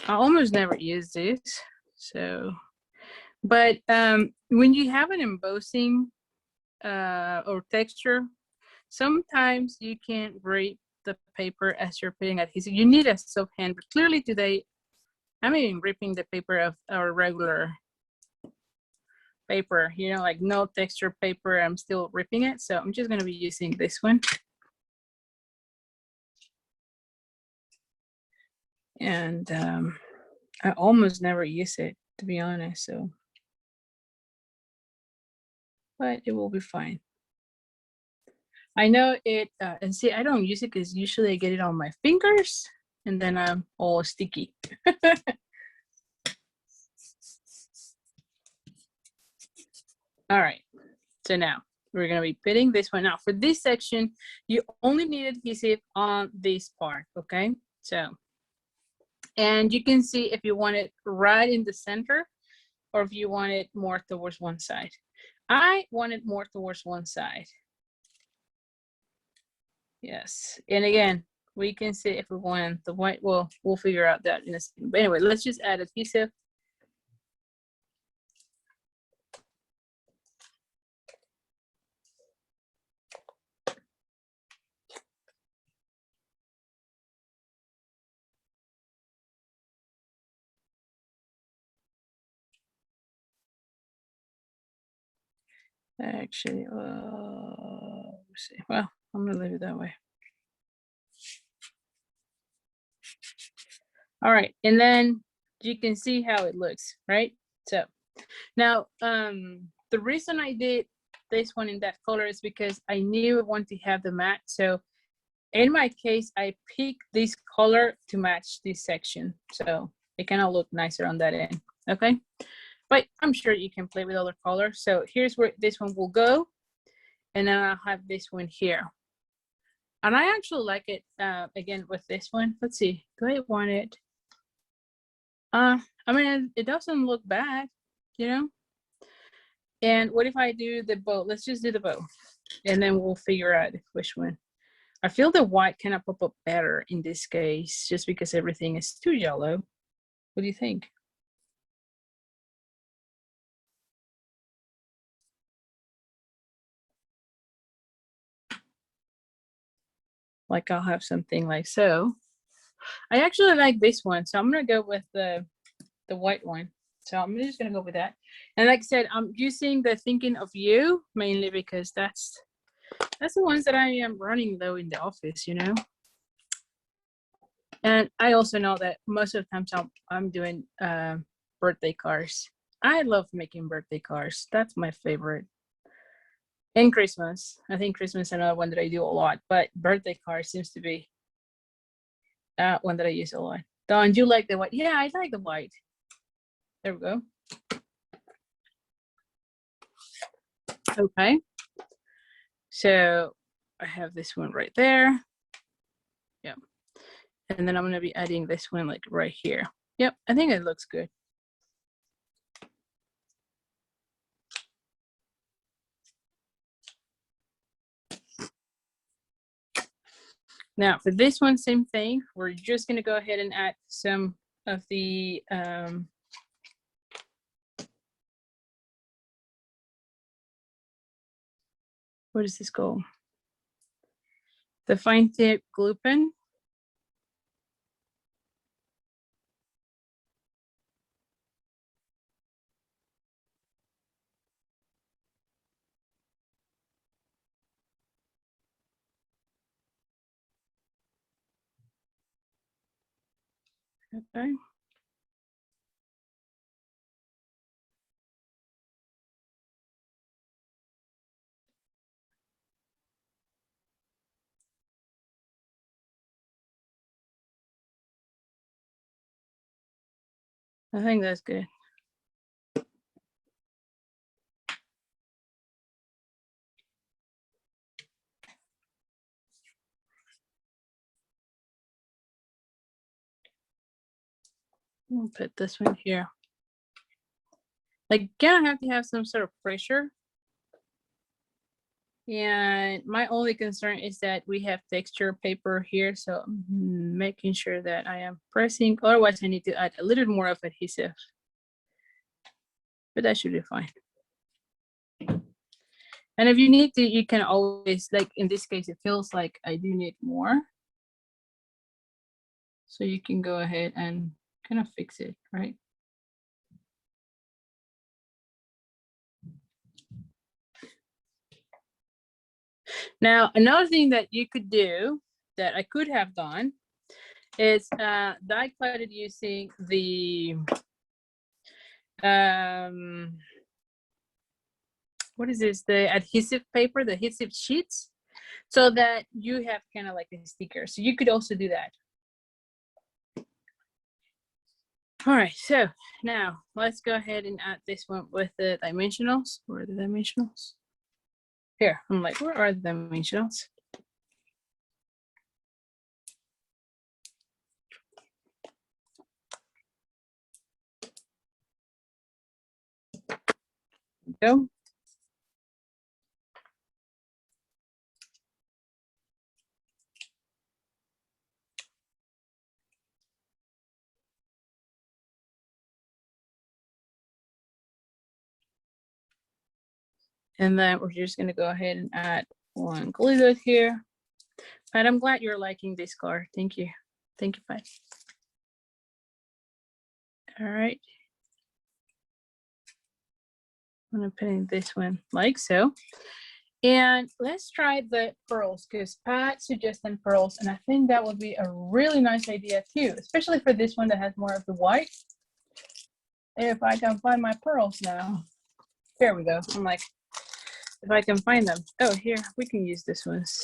I almost never use this, so, but when you have an embossing or texture, sometimes you can't grip the paper as you're putting adhesive. You need a soft hand, but clearly today, I'm even ripping the paper of our regular paper, you know, like no texture paper. I'm still ripping it, so I'm just going to be using this one. And I almost never use it, to be honest, so, but it will be fine. I know it, and see, I don't use it because usually I get it on my fingers and then I'm all sticky. All right, so now we're gonna be putting this one out. For this section, you only need adhesive on this part, okay? So, and you can see if you want it right in the center or if you want it more towards one side. I want it more towards one side. Yes, and again, we can see if we want the white. Well, we'll figure out that in a second. But anyway, let's just add adhesive. Actually, let's see. Well, I'm gonna leave it that way. All right, and then you can see how it looks, right? So now, the reason I did this one in that color is because I knew I wanted to have the matte. So in my case, I picked this color to match this section. So It kind of look nicer on that end, okay? But I'm sure you can play with other colors. So here's where this one will go. And then I'll have this one here. And I actually like it, again, with this one. Let's see, do I want it? I mean, it doesn't look bad, you know? And what if I do the bow? Let's just do the bow. And then we'll figure out which one. I feel the white kind of pop up better in this case, just because everything is too yellow. What do you think? Like I'll have something like so. I actually like this one, so I'm gonna go with the white one. So I'm just gonna go with that. And like I said, I'm using the Thinking of You mainly because that's the ones that I am running though in the office, you know. And I also know that most of the times I'm doing birthday cards. I love making birthday cards. That's my favorite. And Christmas. I think Christmas is another one that I do a lot, but birthday cards seems to be one that I use a lot. Don, do you like the white? Yeah, I like the white. There we go. Okay. So I have this one right there. Yep. And then I'm going to be adding this one like right here. Yep, I think it looks good. Now for this one, same thing. We're just going to go ahead and add some of the what is this called? The fine tip glue pen. Okay. I think that's good. We'll put this one here. Like, again, I have to have some sort of pressure. And my only concern is that we have texture paper here. So I'm making sure that I am pressing, otherwise I need to add a little more of adhesive. But that should be fine. And if you need to, you can always, like in this case, it feels like I do need more. So you can go ahead and kind of fix it, right? Now, another thing that you could do that I could have done is die cut it using the what is this? The adhesive paper, the adhesive sheets, so that you have kind of like a sticker. So you could also do that. All right, so now let's go ahead and add this one with the dimensionals. Where are the dimensionals? Here, I'm like, where are the dimensionals? Go. And then we're just going to go ahead and add one glue dot here. But I'm glad you're liking this card. Thank you. Thank you, Pat. All right. I'm going to put in this one like so. And let's try the pearls because Pat suggested pearls. And I think that would be a really nice idea too, especially for this one that has more of the white. If I can find my pearls now. There we go. I'm like, if I can find them. Oh, here, we can use this ones.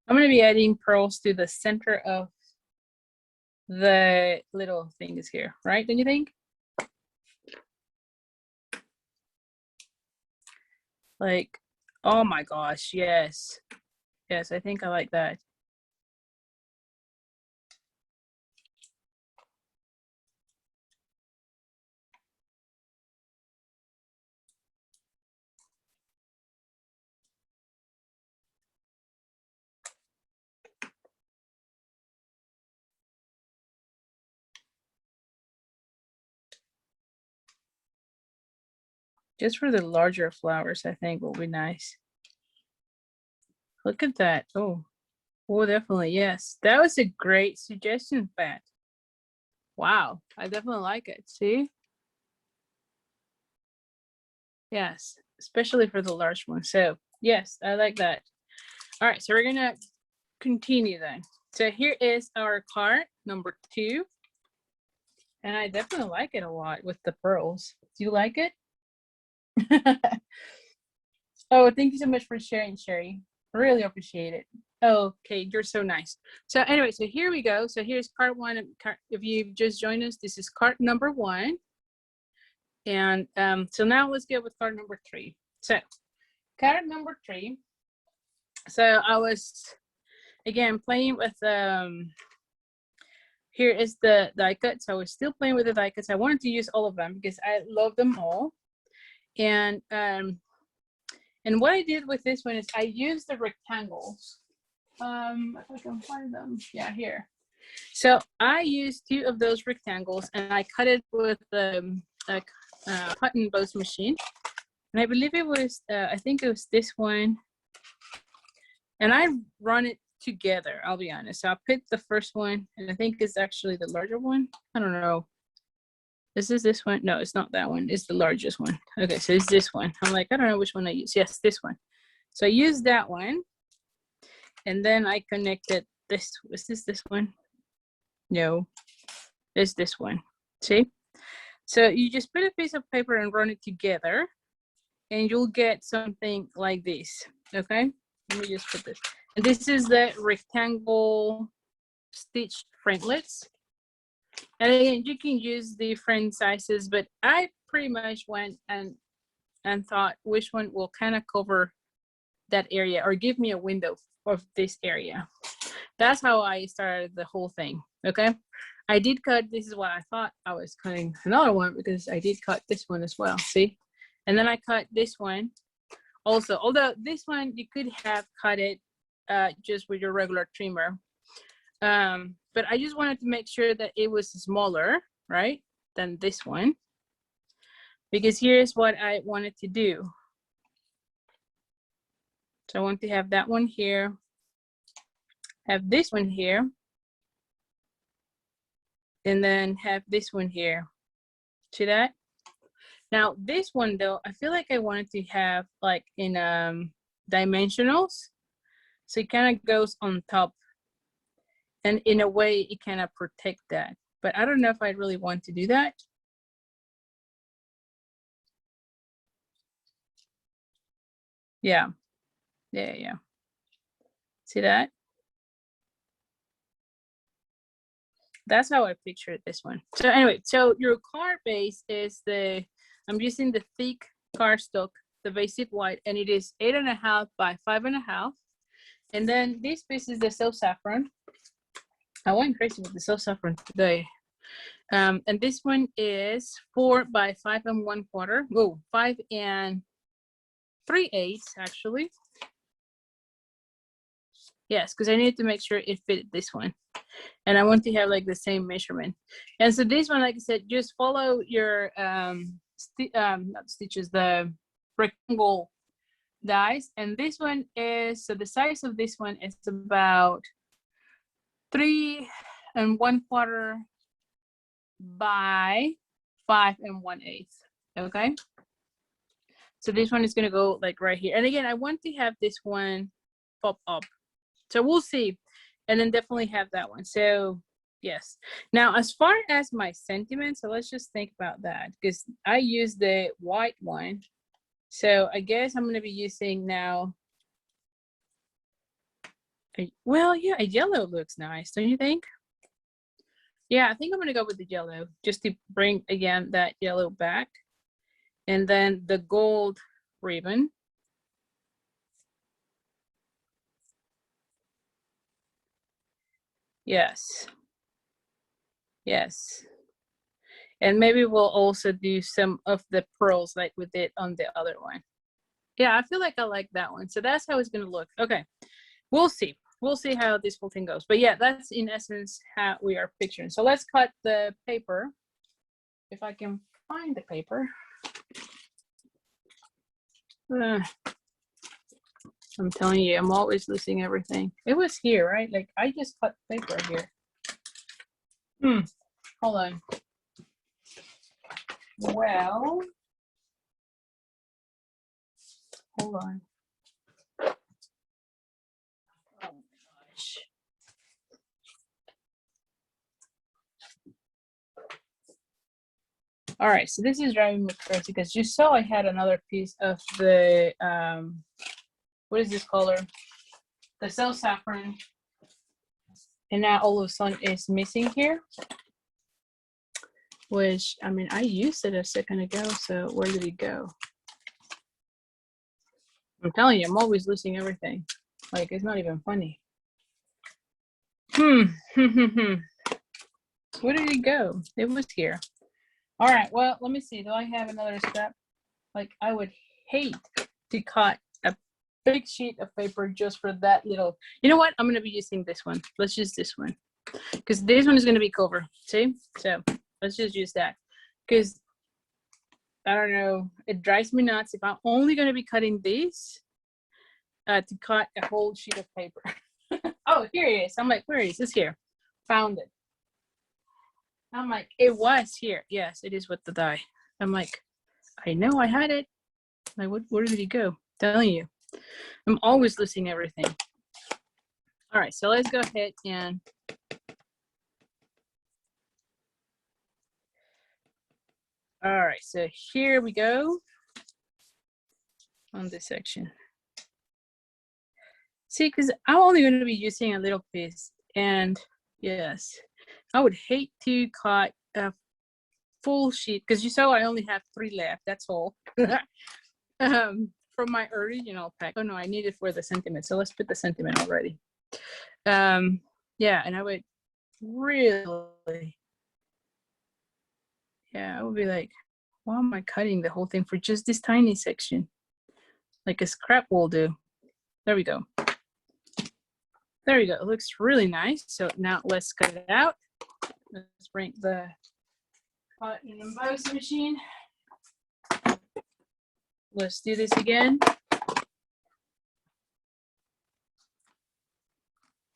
I'm going to be adding pearls to the center of the little things here, right? Don't you think? Like, oh my gosh, yes. Yes, I think I like that. Just for the larger flowers, I think will be nice. Look at that. Oh, definitely. Yes. That was a great suggestion, Pat. Wow. I definitely like it. See? Yes. Especially for the large one. So yes, I like that. All right. So we're going to continue then. So here is our card number 2. And I definitely like it a lot with the pearls. Do you like it? Oh, thank you so much for sharing, Sherry. Really appreciate it. Okay, you're so nice. So anyway, so here we go. So here's card 1. If you've just joined us, this is card number 1. And so now let's get with card number 3. So card number 3. So I was, again, playing with, here is the die cut. So I was still playing with the die cuts. I wanted to use all of them because I love them all. And what I did with this one is I used the rectangles. If I can find them, yeah, here. So I used 2 of those rectangles and I cut it with the cut and emboss machine. And I believe it was, I think it was this one. And I run it together, I'll be honest. So I picked the first one, and I think it's actually the larger one. I don't know. Is this one? No, it's not that one. It's the largest one. Okay, so it's this one. I'm like, I don't know which one I use. Yes, this one. So I used that one. And then I connected this. Was this one? No, it's this one. See? So you just put a piece of paper and run it together, and you'll get something like this. Okay? Let me just put this. And this is the rectangle stitch framelits. And again, you can use different sizes, but I pretty much went and thought which one will kind of cover that area or give me a window of this area. That's how I started the whole thing. Okay. I did cut, this is what I thought I was cutting another one because I did cut this one as well. See? And then I cut this one also, although this one you could have cut it just with your regular trimmer. But I just wanted to make sure that it was smaller, right, than this one. Because here's what I wanted to do. So I want to have that one here, have this one here, and then have this one here. See that? Now this one though, I feel like I wanted to have like in dimensionals. So it kind of goes on top. And in a way, it kind of protect that. But I don't know if I really want to do that. Yeah. Yeah. See that? That's how I pictured this one. So anyway, so your card base is I'm using the thick cardstock, the basic white, and it is 8.5 by 5.5. And then this piece is the self saffron. I went crazy with the self saffron today. And this one is 4 by 5 1/4. Whoa, 5 3/8 actually. Yes, because I need to make sure it fit this one. And I want to have like the same measurement. And so this one, like I said, just follow your not stitches, the rectangle dies. And this one is, so the size of this one is about 3 1/4 by 5 1/8. Okay. So this one is going to go like right here. And again, I want to have this one pop up. So we'll see. And then definitely have that one. So yes. Now, as far as my sentiments, so let's just think about that because I use the white one. So I guess I'm going to be using now Well, yeah, a yellow looks nice, don't you think? Yeah, I think I'm gonna go with the yellow just to bring again that yellow back. And then the gold ribbon. Yes. Yes. And maybe we'll also do some of the pearls like we did on the other one. Yeah, I feel like I like that one. So that's how it's gonna look. Okay, we'll see. We'll see how this whole thing goes. But yeah, that's in essence how we are picturing. So let's cut the paper. If I can find the paper. I'm telling you, I'm always losing everything. It was here, right? Like I just cut paper here. Hold on. Well, hold on. Oh my gosh. All right, so this is driving me crazy because you saw I had another piece of the what is this color? The cell saffron, and now all of a sudden it's missing here. Which I mean, I used it a second ago, so where did it go? I'm telling you, I'm always losing everything. Like it's not even funny. Where did it go? It was here. All right, well, let me see. Do I have another scrap? Like I would hate to cut a big sheet of paper just for that little. You know what? I'm gonna be using this one. Let's use this one because this one is gonna be cover. See? So let's just use that because I don't know. It drives me nuts if I'm only gonna be cutting this to cut a whole sheet of paper. Oh, here it is. I'm like, where is this? Here, found it. I'm like, it was here. Yes, it is with the die. I'm like, I know I had it. Like, where did it go? Telling you, I'm always losing everything. All right, so let's go ahead and all right, so here we go on this section. See, because I'm only going to be using a little piece, and yes, I would hate to cut a full sheet because you saw I only have 3 left. That's all. From my original pack. Oh no, I need it for the sentiment. So let's put the sentiment already. Yeah, and I would really, yeah, I would be like, why am I cutting the whole thing for just this tiny section? Like a scrap will do. There we go. There we go. It looks really nice. So now let's cut it out. Let's bring the cut and emboss machine. Let's do this again.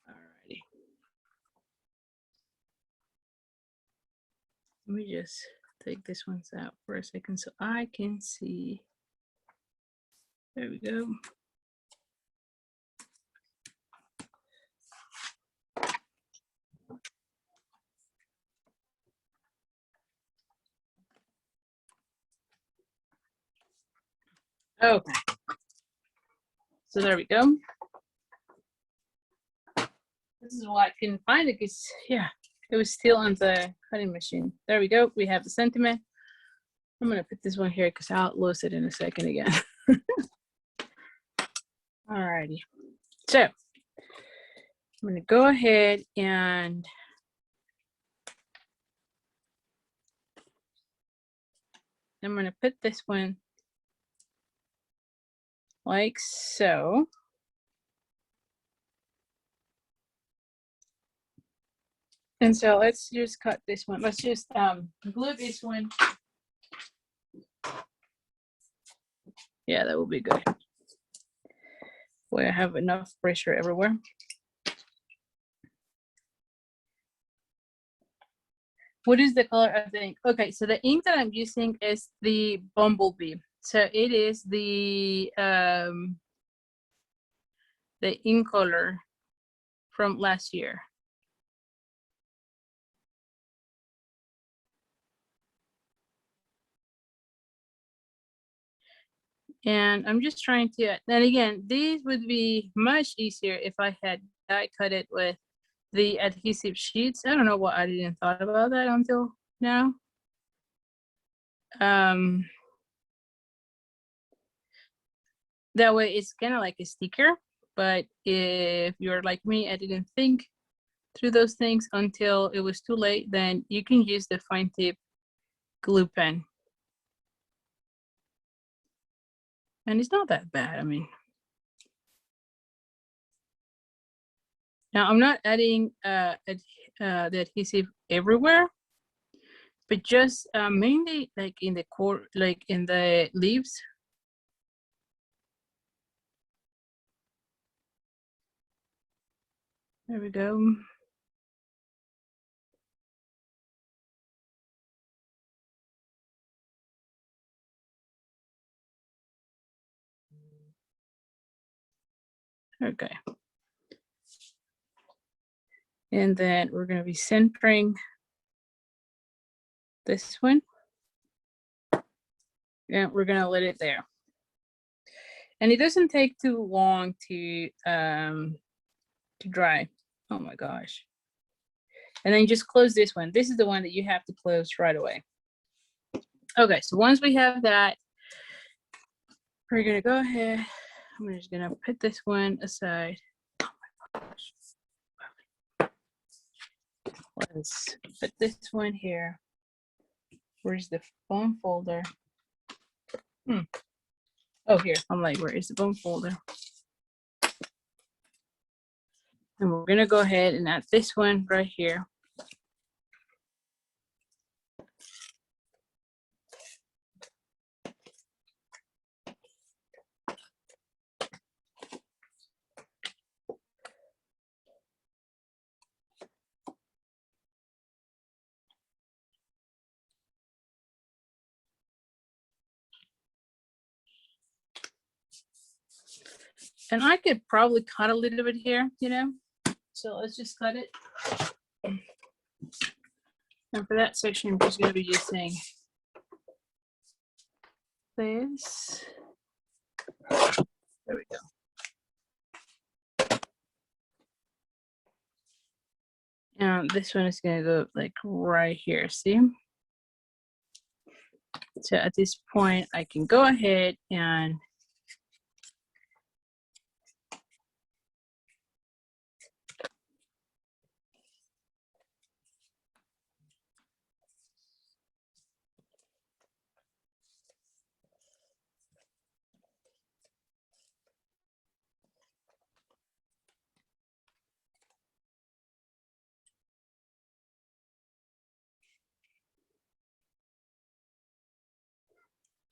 Alrighty. Let me just take this one out for a second so I can see. There we go. Okay. So there we go. This is why I couldn't find it because, yeah, it was still on the cutting machine. There we go. We have the sentiment. I'm going to put this one here because I'll lose it in a second again. Alrighty. So I'm going to go ahead and I'm going to put this one like so. And so let's just cut this one. Let's just glue this one. Yeah, that will be good. Where I have enough pressure everywhere. What is the color of the ink? Okay, so the ink that I'm using is the Bumblebee. So it is the ink color from last year. And I'm just trying to, then again, these would be much easier if I had die cut it with the adhesive sheets. I don't know why I didn't thought about that until now. That way it's kind of like a sticker, but if you're like me, I didn't think through those things until it was too late, then you can use the fine tip glue pen. And it's not that bad, I mean. Now I'm not adding the adhesive everywhere, but just mainly like in the core, like in the leaves. There we go. Okay. And then we're going to be centering this one. And we're going to let it there. And it doesn't take too long to dry. Oh my gosh. And then just close this one. This is the one that you have to close right away. Okay, so once we have that, we're gonna go ahead. I'm just gonna put this one aside. Oh my gosh. Let's put this one here. Where's the foam folder? Oh, here. I'm like, where is the foam folder? And we're gonna go ahead and add this one right here. And I could probably cut a little bit here, you know? So let's just cut it. And for that section, I'm just gonna be using this. There we go. And this one is gonna go like right here, see? So at this point, I can go ahead and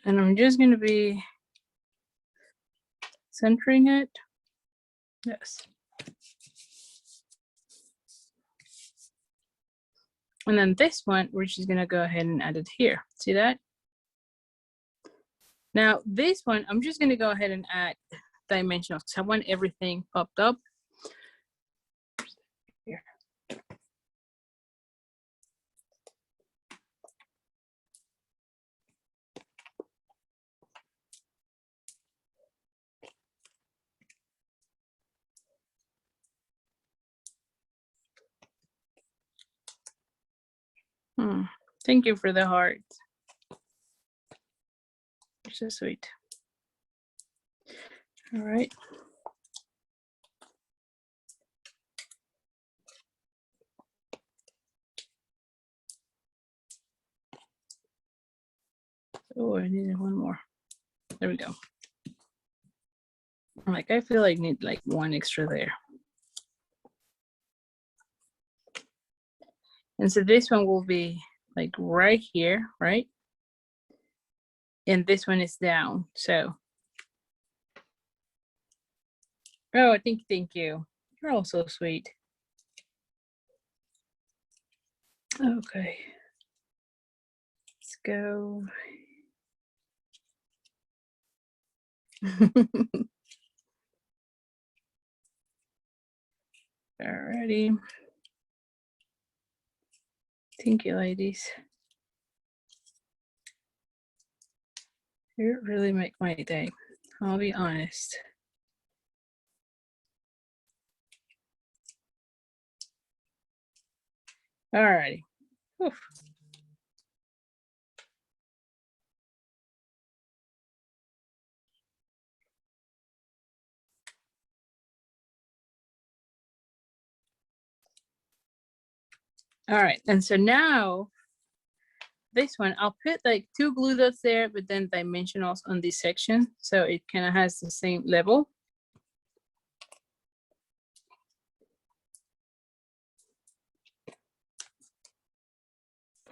I'm just gonna be centering it. Yes. And then this one, we're just gonna go ahead and add it here. See that? Now this one, I'm just gonna go ahead and add dimensional because I want everything popped up. Here. Thank you for the heart. You're so sweet. All right. Oh, I needed one more. There we go. Like, I feel like I need like one extra there. And so this one will be like right here, right? And this one is down, so. Oh, thank you. You're all so sweet. Okay. Let's go. Alrighty. Thank you, ladies. You really make my day. I'll be honest. All righty. Oof. All right, and so now this one, I'll put like 2 glue dots there, but then dimensionals on this section, so it kind of has the same level.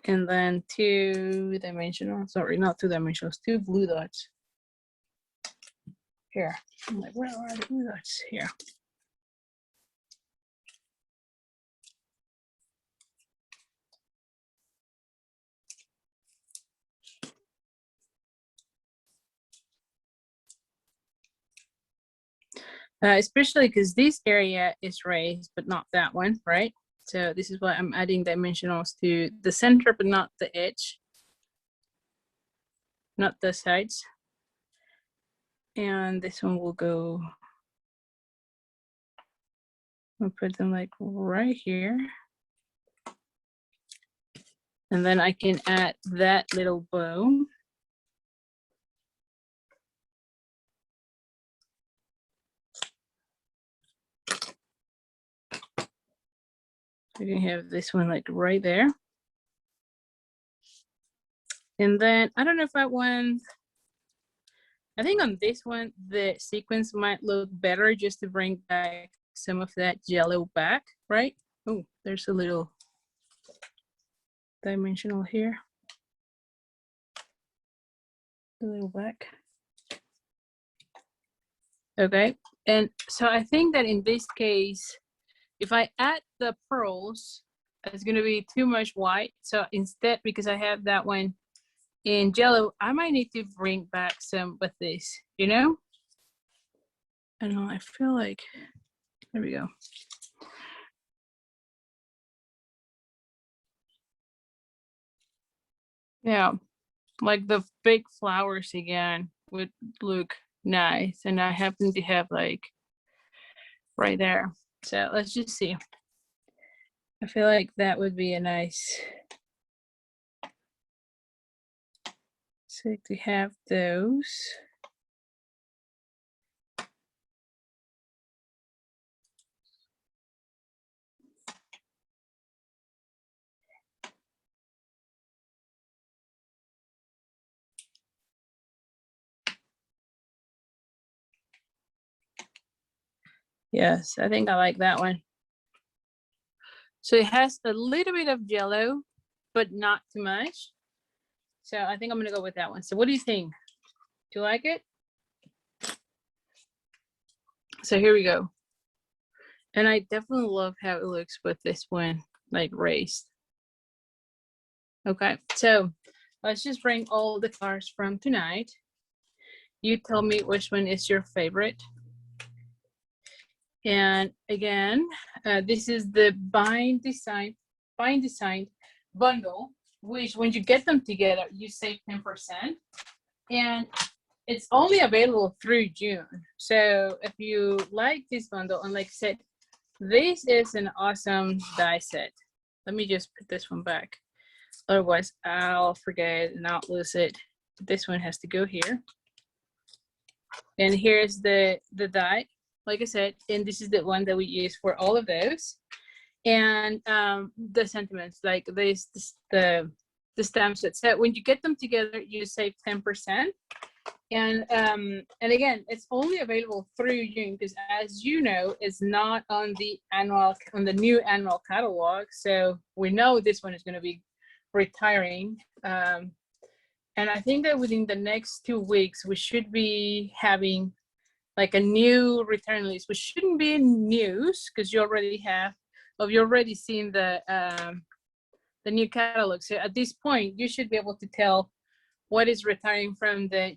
And then 2 dimensional, sorry, not 2 dimensionals, 2 glue dots. Here, I'm like, where are the glue dots? Here. Especially because this area is raised, but not that one, right? So this is why I'm adding dimensionals to the center, but not the edge, not the sides. And this one will go, I'll put them like right here. And then I can add that little bow. So you can have this one like right there. And then I don't know if I want, I think on this one, the sequence might look better just to bring back some of that yellow back, right? Oh, there's a little dimensional here. A little back. Okay, and so I think that in this case, if I add the pearls, it's gonna be too much white. So instead, because I have that one in yellow, I might need to bring back some with this, you know? I don't know, I feel like, there we go. Yeah, like the big flowers again would look nice. And I happen to have like right there. So let's just see. I feel like that would be a nice, so to have those. Yes, I think I like that one. So it has a little bit of yellow, but not too much. So I think I'm gonna go with that one. So what do you think? Do you like it? So here we go. And I definitely love how it looks with this one, like raised. Okay, so let's just bring all the cards from tonight. You tell me which one is your favorite. And again, this is the Bind Design bundle, which when you get them together, you save 10%. And it's only available through June. So if you like this bundle, and like I said, this is an awesome die set. Let me just put this one back. Otherwise, I'll forget and I'll lose it. This one has to go here. And here's the die, like I said, and this is the one that we use for all of those. And the sentiments, like the stamp set. So when you get them together, you save 10%. And again, it's only available through June because, as you know, it's not on the new annual catalog. So we know this one is going to be retiring. And I think that within the next 2 weeks, we should be having like a new return list, which shouldn't be news because you already have, or you already seen the new catalog. So at this point, you should be able to tell what is retiring from the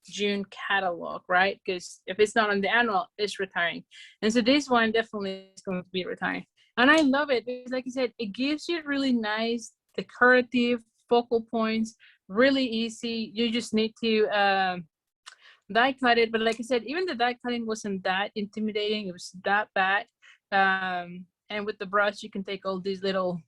June catalog, right? Because if it's not on the annual, it's retiring. And so this one definitely is going to be retiring. And I love it because, like I said, it gives you really nice decorative focal points, really easy. You just need to die cut it. But like I said, even the die cutting wasn't that intimidating. It was that bad. And with the brush, you can take all these little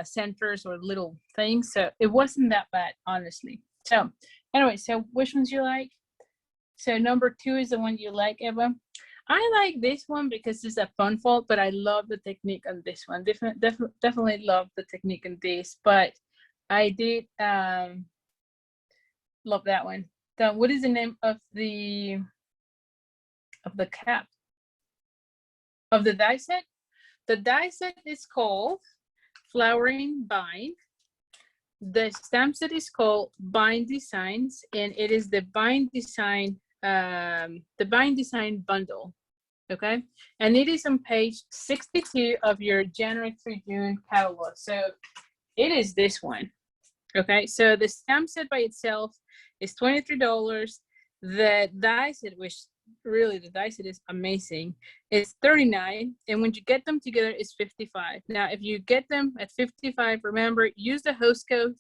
centers or little things. So it wasn't that bad, honestly. So anyway, so which ones you like? So number 2 is the one you like, Eva. I like this one because it's a fun fold, but I love the technique on this one. Definitely love the technique on this, but I did love that one. So what is the name of the cap? Of the die set? The die set is called Flowering Bind. The stamp set is called Bind Designs, and it is the Bind Design bundle. Okay, and it is on page 62 of your January through June catalog. So it is this one. Okay, so the stamp set by itself is $23. The die set, which really the die set is amazing, it's $39, and when you get them together, it's $55. Now, if you get them at $55, remember, use the host code,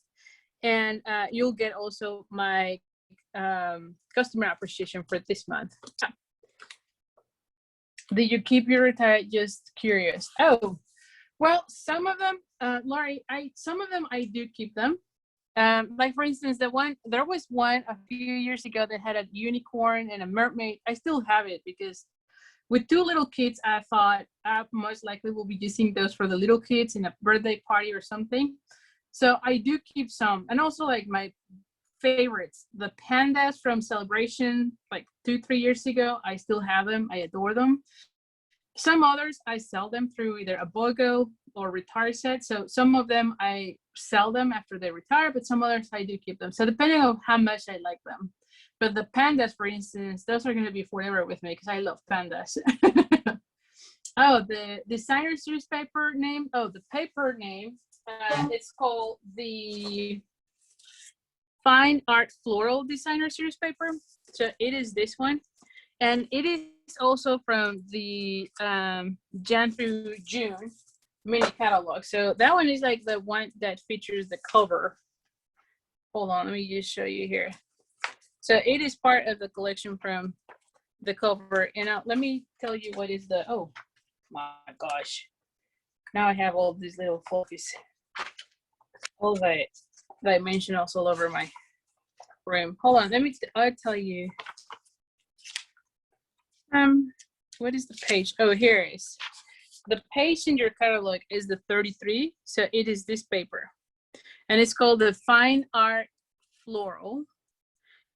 and you'll get also my customer appreciation for this month. Did you keep your retire? Just curious. Oh, well, some of them, Laurie, some of them I do keep them. Like for instance, there was one a few years ago that had a unicorn and a mermaid. I still have it because with 2 little kids, I thought I most likely will be using those for the little kids in a birthday party or something. So I do keep some, and also like my favorites, the pandas from Celebration, like 2-3 years ago. I still have them. I adore them. Some others I sell them through either a BOGO or retire set. So some of them I sell them after they retire, but some others I do keep them. So depending on how much I like them. But the pandas, for instance, those are going to be forever with me because I love pandas. Oh, the designer series paper name. Oh, the paper name. It's called the Fine Art Floral Designer Series paper. So it is this one. And it is also from the Jan through June mini catalog. So that one is like the one that features the cover. Hold on, let me just show you here. So it is part of the collection from the cover. And let me tell you what is the, oh my gosh. Now I have all these little fluffies. All the dimensionals all over my room. Hold on, I'll tell you. What is the page? Oh, here it is. The page in your catalog is the 33. So it is this paper. And it's called the Fine Art Floral.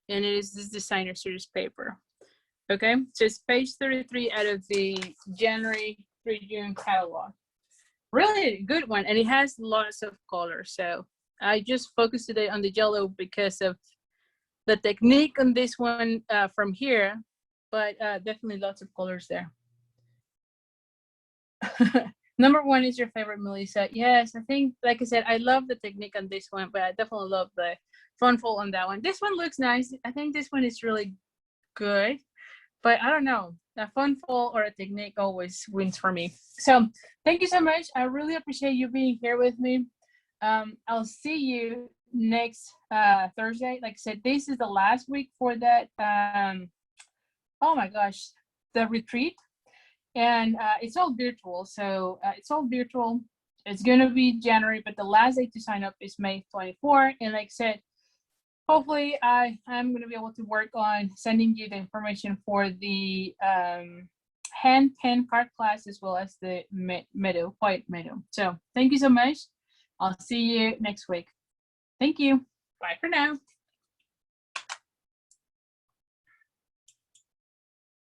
And it is this designer series paper. Okay, so it's page 33 out of the January through June catalog. Really good one, and it has lots of colors. So I just focused today on the yellow because of the technique on this one from here, but definitely lots of colors there. Number 1 is your favorite, Melissa. Yes, I think, like I said, I love the technique on this one, but I definitely love the fun fold on that one. This one looks nice. I think this one is really good, but I don't know. A fun fold or a technique always wins for me. So thank you so much. I really appreciate you being here with me. I'll see you next Thursday. Like I said, this is the last week for that. Oh my gosh, the retreat. And it's all virtual. So it's all virtual. It's going to be January, but the last day to sign up is May 24. And like I said, hopefully I'm going to be able to work on sending you the information for the hand pen card class as well as the white meadow. So thank you so much. I'll see you next week. Thank you. Bye for now.